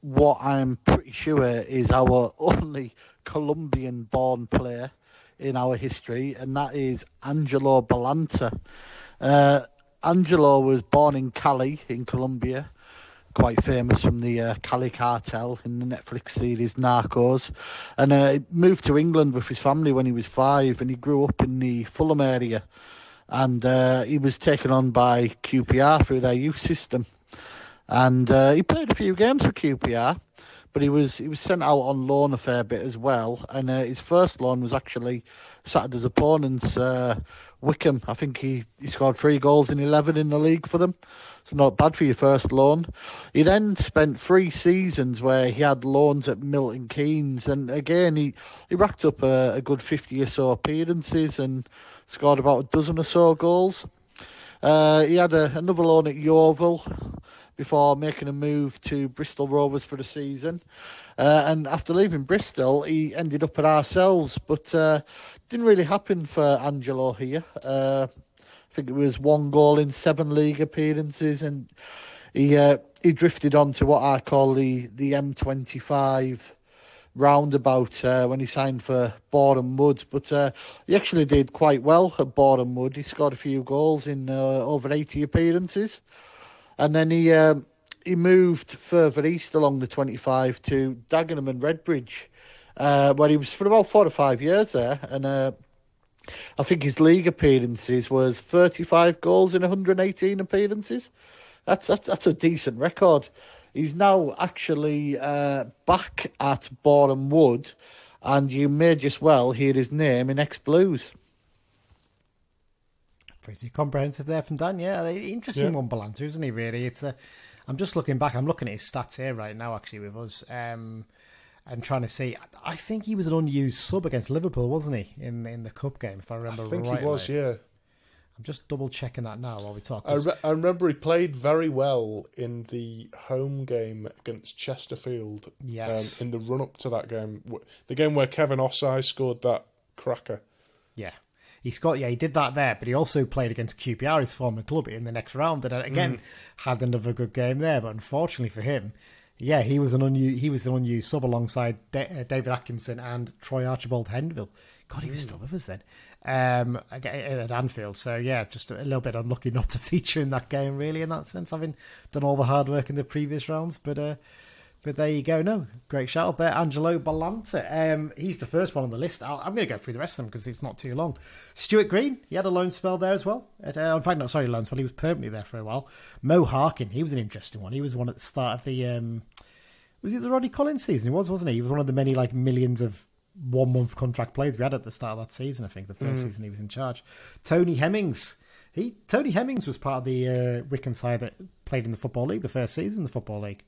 what I'm pretty sure is our only Colombian-born player in our history, and that is Angelo Balanta. Angelo was born in Cali in Colombia, quite famous from the Cali cartel in the Netflix series Narcos, and he moved to England with his family when he was 5, and he grew up in the Fulham area, and he was taken on by QPR through their youth system, and he played a few games for QPR, but he was sent out on loan a fair bit as well, and his first loan was actually Saturday's opponents, Wickham. I think he scored 3 goals in 11 in the league for them, so not bad for your first loan. He then spent 3 seasons where he had loans at Milton Keynes, and again he racked up a good 50 or so appearances and scored about a dozen or so goals. He had another loan at Yeovil before making a move to Bristol Rovers for the season. And after leaving Bristol, he ended up at ourselves, but didn't really happen for Angelo here. I think it was 1 goal in 7 league appearances, and he drifted on to what I call the M25 roundabout when he signed for Boreham Wood. But he actually did quite well at Boreham Wood. He scored a few goals in over 80 appearances. And then he moved further east along the 25 to Dagenham and Redbridge, where he was for about 4 or 5 years there. And I think his league appearances was 35 goals in 118 appearances. That's a decent record. He's now actually back at Boreham Wood, and you may just well hear his name in X-Blues. Pretty comprehensive there from Dan. Yeah, interesting one, Balanta, isn't he? Really, I'm just looking back. I'm looking at his stats here right now, actually, with us, and trying to see. I think he was an unused sub against Liverpool, wasn't he, in the cup game? If I remember right. I think he was. Yeah. I'm just double checking that now while we talk. I remember he played very well in the home game against Chesterfield. Yes. In the run up to that game, the game where Kevin Osai scored that cracker. Yeah. He did that there, but he also played against QPR, his former club, in the next round, and again had another good game there. But unfortunately for him, he was an unused sub alongside David Atkinson and Troy Archibald Henderville. God, he was still with us then at Anfield. So just a little bit unlucky not to feature in that game, really, in that sense, having done all the hard work in the previous rounds. But there you go. No, great shout out there, Angelo Balanta. He's the first one on the list. I'm going to go through the rest of them because it's not too long. Stuart Green, he had a loan spell there as well. In fact, not sorry, loan spell. He was permanently there for a while. Mo Harkin, he was an interesting one. He was one at the start of the was it the Roddy Collins season? He wasn't he? He was one of the many millions of 1 month contract players we had at the start of that season. I think the first season he was in charge. Tony Hemmings. Tony Hemmings was part of the Wickham side that played in the Football League, the first season in the Football League.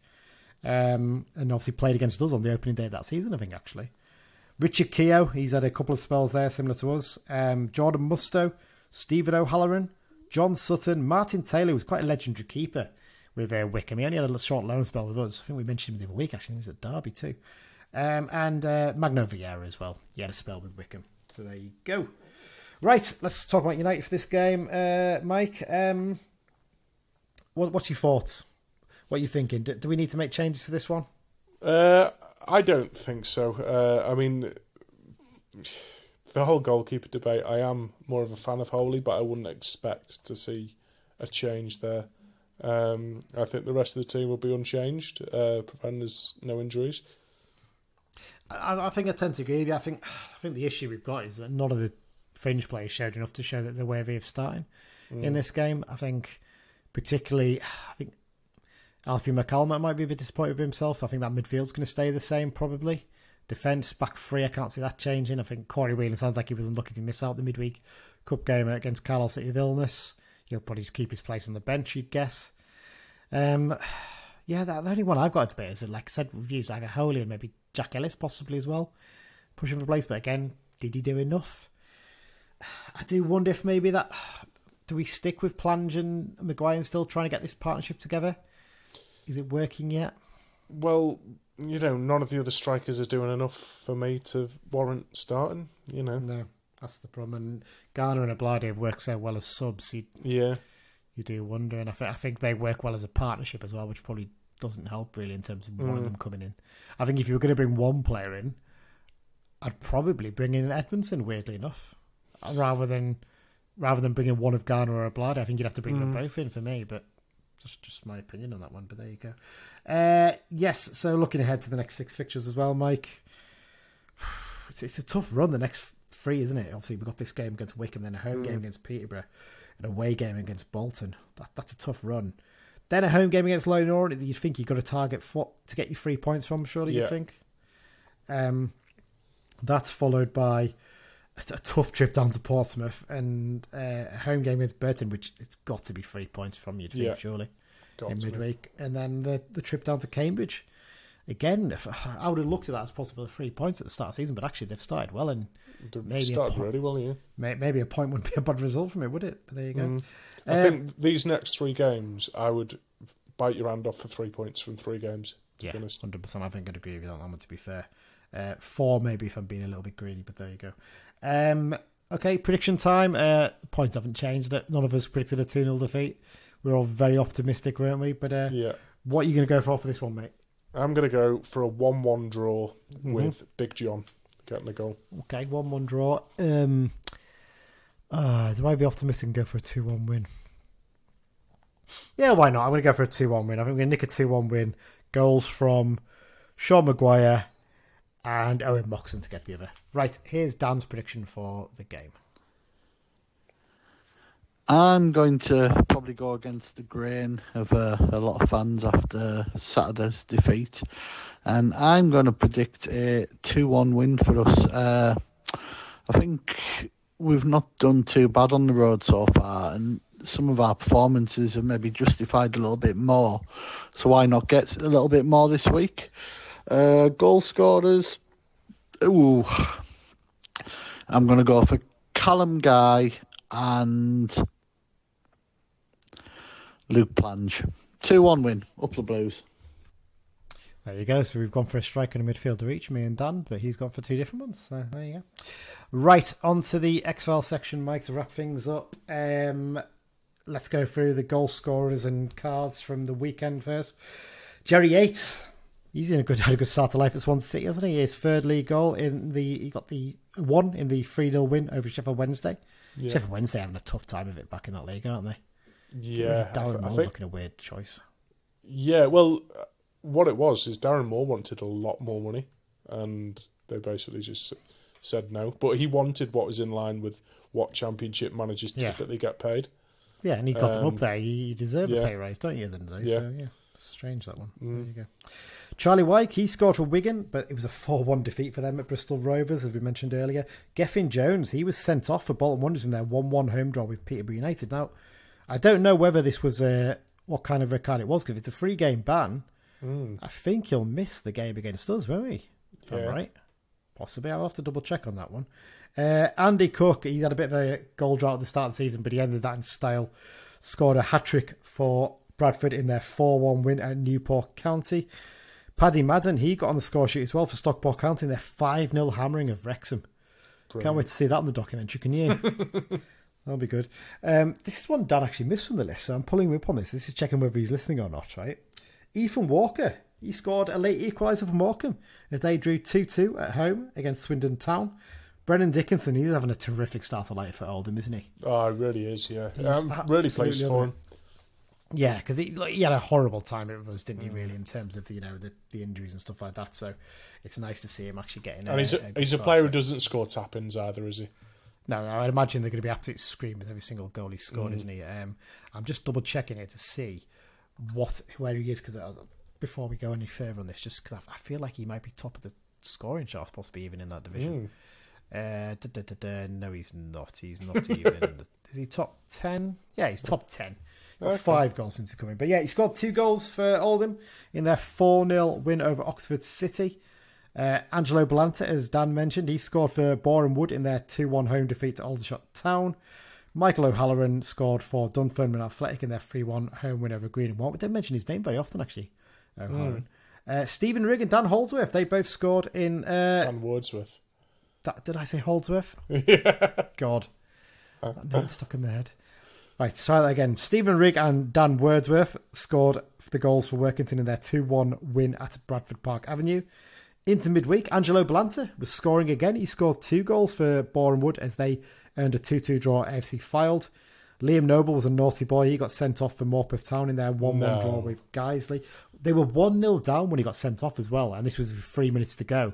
And obviously played against us on the opening day of that season, I think, actually. Richard Keogh, he's had a couple of spells there similar to us. Jordan Musto, Stephen O'Halloran, John Sutton, Martin Taylor was quite a legendary keeper with Wickham. He only had a short loan spell with us. I think we mentioned him the other week, actually. He was at Derby too. And Magno Vieira as well. He had a spell with Wickham. So there you go. Right, let's talk about United for this game. Mike, what's your thoughts? What are you thinking? Do we need to make changes for this one? I don't think so. I mean, the whole goalkeeper debate, I am more of a fan of Holy, but I wouldn't expect to see a change there. I think the rest of the team will be unchanged, providing there's no injuries. I think I tend to agree with you. I think the issue we've got is that none of the fringe players showed enough to show that they're worthy of starting in this game. I think particularly, Alfie McCallum might be a bit disappointed with himself. I think that midfield's going to stay the same, probably. Defence, back three, I can't see that changing. I think Corey Whelan sounds like he was unlucky to miss out the midweek cup game against Carlisle City of illness. He'll probably just keep his place on the bench, you'd guess. The only one I've got to debate is, like I said, reviews either Holy and maybe Jack Ellis possibly as well, pushing for place. But again, did he do enough? I do wonder if maybe that... Do we stick with Plange and Maguire and still trying to get this partnership together? Is it working yet? Well, none of the other strikers are doing enough for me to warrant starting, No, that's the problem. And Garner and Obladi have worked so well as subs. Yeah. You do wonder. And I think they work well as a partnership as well, which probably doesn't help really in terms of one of them coming in. I think if you were going to bring one player in, I'd probably bring in Edmondson, weirdly enough, rather than bringing one of Garner or Obladi. I think you'd have to bring them both in for me, but just my opinion on that one. But there you go. Yes, so looking ahead to the next 6 fixtures as well, Mike. It's a tough run, the next 3, isn't it? Obviously, we've got this game against Wickham, then a home game against Peterborough, an away game against Bolton. That's a tough run. Then a home game against Lowton Orient that you'd think you've got a target for to get your 3 points from, surely, you'd think. That's followed by a tough trip down to Portsmouth and a home game against Burton, which it's got to be 3 points from, you'd think, surely, in midweek. And then the trip down to Cambridge. Again, I would have looked at that as possible 3 points at the start of the season, but actually they've started well, and maybe started really well, yeah. Maybe a point wouldn't be a bad result from it, would it? But there you go. I think these next 3 games, I would bite your hand off for 3 points from 3 games. Yeah, 100%. I think I'd agree with you on that one, to be fair. 4 maybe if I'm being a little bit greedy, but there you go. Okay, prediction time. Points haven't changed. None of us predicted a 2-0 defeat. We were all very optimistic, weren't we? But what are you going to go for this one, mate? I'm going to go for a 1-1 draw with Big John getting a goal. Okay, 1-1 draw. Do I be optimistic and go for a 2-1 win? Yeah, why not? I'm going to go for a 2-1 win. I think we're going to nick a 2-1 win. Goals from Sean Maguire and Owen Moxon to get the other. Right, here's Dan's prediction for the game. I'm going to probably go against the grain of a lot of fans after Saturday's defeat. And I'm going to predict a 2-1 win for us. I think we've not done too bad on the road so far, and some of our performances have maybe justified a little bit more. So why not get a little bit more this week? Goal scorers. Ooh. I'm going to go for Callum Guy and Luke Plange. 2-1 win. Up the Blues. There you go. So we've gone for a striker and a midfielder each, me and Dan, but he's gone for 2 different ones. So there you go. Right, on to the X-File section, Mike, to wrap things up. Let's go through the goal scorers and cards from the weekend first. Jerry Yates. He's had a good start to life at Swansea City, hasn't he? His 3rd league goal he got the 1 in the 3-0 win over Sheffield Wednesday. Yeah. Sheffield Wednesday having a tough time of it back in that league, aren't they? Yeah. Darren Moore looking a weird choice. Yeah, well, what it was is Darren Moore wanted a lot more money, and they basically just said no. But he wanted what was in line with what Championship managers typically get paid. Yeah, and he got them up there. You deserve a pay rise, don't you, then? So, yeah. Strange, that one. There you go. Charlie Wyke, he scored for Wigan, but it was a 4-1 defeat for them at Bristol Rovers, as we mentioned earlier. Gethin Jones, he was sent off for Bolton Wanderers in their 1-1 home draw with Peterborough United. Now, I don't know whether this was what kind of red card it was, because if it's a 3-game ban, I think he'll miss the game against us, won't he? If I'm right. Possibly. I'll have to double check on that one. Andy Cook, he had a bit of a goal drought at the start of the season, but he ended that in style. Scored a hat-trick for Bradford in their 4-1 win at Newport County. Paddy Madden, he got on the score sheet as well for Stockport County in their 5-0 hammering of Wrexham. Brilliant. Can't wait to see that in the documentary, can you? That'll be good. This is one Dan actually missed from the list, so I'm pulling him up on this. This is checking whether he's listening or not, right? Ethan Walker, he scored a late equaliser for Morecambe as they drew 2-2 at home against Swindon Town. Brennan Dickinson, he's having a terrific start of life for Oldham, isn't he? Oh, he really is, yeah. I'm really pleased for him. Yeah, because he had a horrible time it was, didn't he? Really, in terms of the injuries and stuff like that. So it's nice to see him actually getting. And he's a player who doesn't score tap-ins either, is he? No, I imagine they're going to be absolute scream with every single goal he scored, isn't he? I'm just double checking it to see where he is, because before we go any further on this, just because I feel like he might be top of the scoring charts, possibly even in that division. No, he's not. He's not even. Is he top 10? Yeah, he's top 10. Got 5 goals since coming. But yeah, he scored 2 goals for Oldham in their 4-0 win over Oxford City. Angelo Balanta, as Dan mentioned, he scored for Boreham Wood in their 2-1 home defeat to Aldershot Town. Michael O'Halloran scored for Dunfermline Athletic in their 3-1 home win over Green and White. We don't mention his name very often, actually, O'Halloran. Stephen Rigg and Dan Holdsworth, they both scored in... Dan Wordsworth. Did I say Holdsworth? Yeah. God. That name stuck in my head. Right, try that again. Stephen Rigg and Dan Wordsworth scored the goals for Workington in their 2-1 win at Bradford Park Avenue. Into midweek, Angelo Balanta was scoring again. He scored 2 goals for Boreham Wood as they earned a 2-2 draw at AFC Fylde. Liam Noble was a naughty boy. He got sent off for Morpeth Town in their 1-1 draw with Guiseley. They were 1-0 down when he got sent off as well, and this was with 3 minutes to go.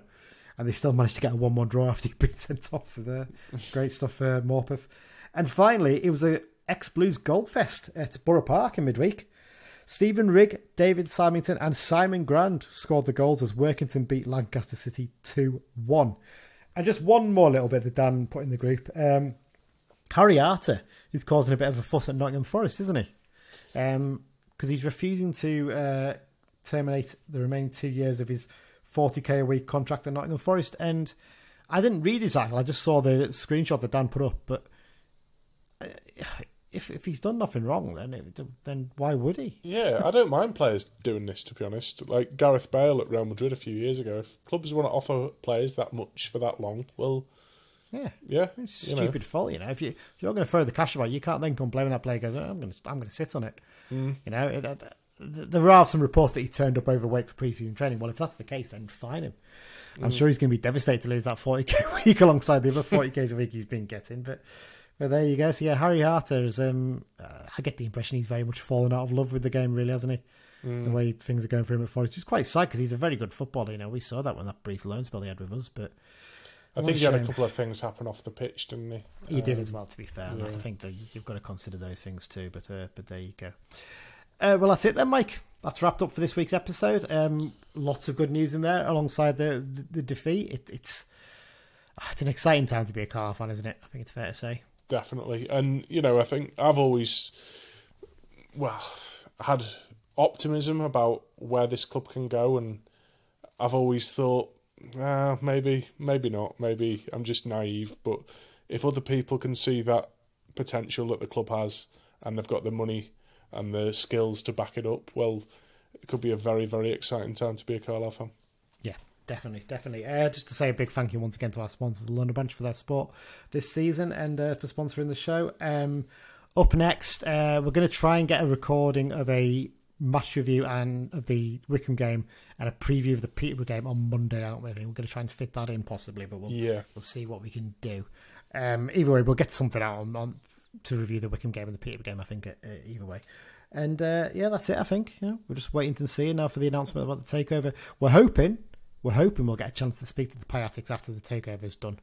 And they still managed to get a 1-1 draw after he'd been sent off. So there, great stuff for Morpeth. And finally, it was a ex-Blues goal fest at Borough Park in midweek. Stephen Rigg, David Symington and Simon Grand scored the goals as Workington beat Lancaster City 2-1. And just one more little bit that Dan put in the group. Harry Arter is causing a bit of a fuss at Nottingham Forest, isn't he? Because he's refusing to terminate the remaining 2 years of his 40k a week contract at Nottingham Forest. And I didn't read his article, I just saw the screenshot that Dan put up. But if he's done nothing wrong, then why would he? Yeah, I don't mind players doing this, to be honest. Like Gareth Bale at Real Madrid a few years ago. If clubs want to offer players that much for that long, well, yeah, it's stupid fault. If you're going to throw the cash about, you can't then complain when that player goes, I'm going to sit on it. There are some reports that he turned up overweight for pre-season training. Well, if that's the case, then fine him. I'm sure he's going to be devastated to lose that 40k a week alongside the other 40k's a week he's been getting. But there you go. So yeah, Harry Arter is. I get the impression he's very much fallen out of love with the game, really, hasn't he? The way things are going for him at Forest. He's quite sad because he's a very good footballer. We saw that when that brief loan spell he had with us. But I think he had a couple of things happen off the pitch, didn't he? He did as well, to be fair. Yeah. I think that you've got to consider those things too. But there you go. Well, that's it then, Mike. That's wrapped up for this week's episode. Lots of good news in there alongside the defeat. It's an exciting time to be a Carlisle fan, isn't it? I think it's fair to say. Definitely. And, I think I've always, had optimism about where this club can go. And I've always thought, maybe not. Maybe I'm just naive. But if other people can see that potential that the club has and they've got the money and the skills to back it up, well, it could be a very, very exciting time to be a Carlisle fan. Yeah, definitely. Just to say a big thank you once again to our sponsors, the London Branch, for their support this season and for sponsoring the show. Up next, we're going to try and get a recording of a match review and of the Wycombe game and a preview of the Peterborough game on Monday, aren't we? We're going to try and fit that in possibly, but we'll see what we can do. Either way, we'll get something out on to review the Wycombe game and the Peterborough game, I think, either way. And that's it, I think. We're just waiting to see now for the announcement about the takeover. We're hoping we'll get a chance to speak to the Piatics after the takeover is done.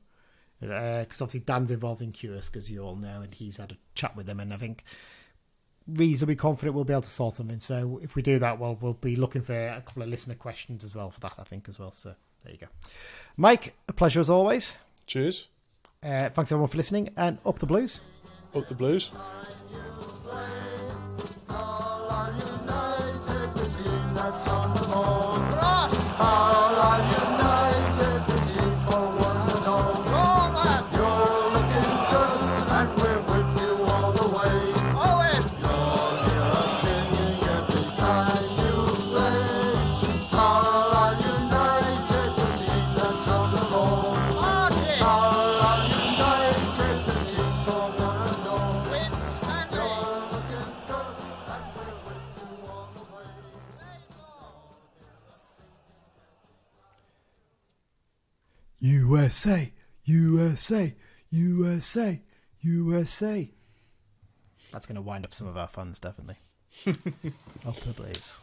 Because obviously Dan's involved in Curious, because you all know, and he's had a chat with them, and I think reasonably confident we'll be able to sort something. So if we do that, well, we'll be looking for a couple of listener questions as well for that, I think, as well. So there you go. Mike, a pleasure as always. Cheers. Thanks everyone for listening, and up the Blues. Up the Blues. USA, USA, USA, USA. That's going to wind up some of our fans, definitely. Up the Blues.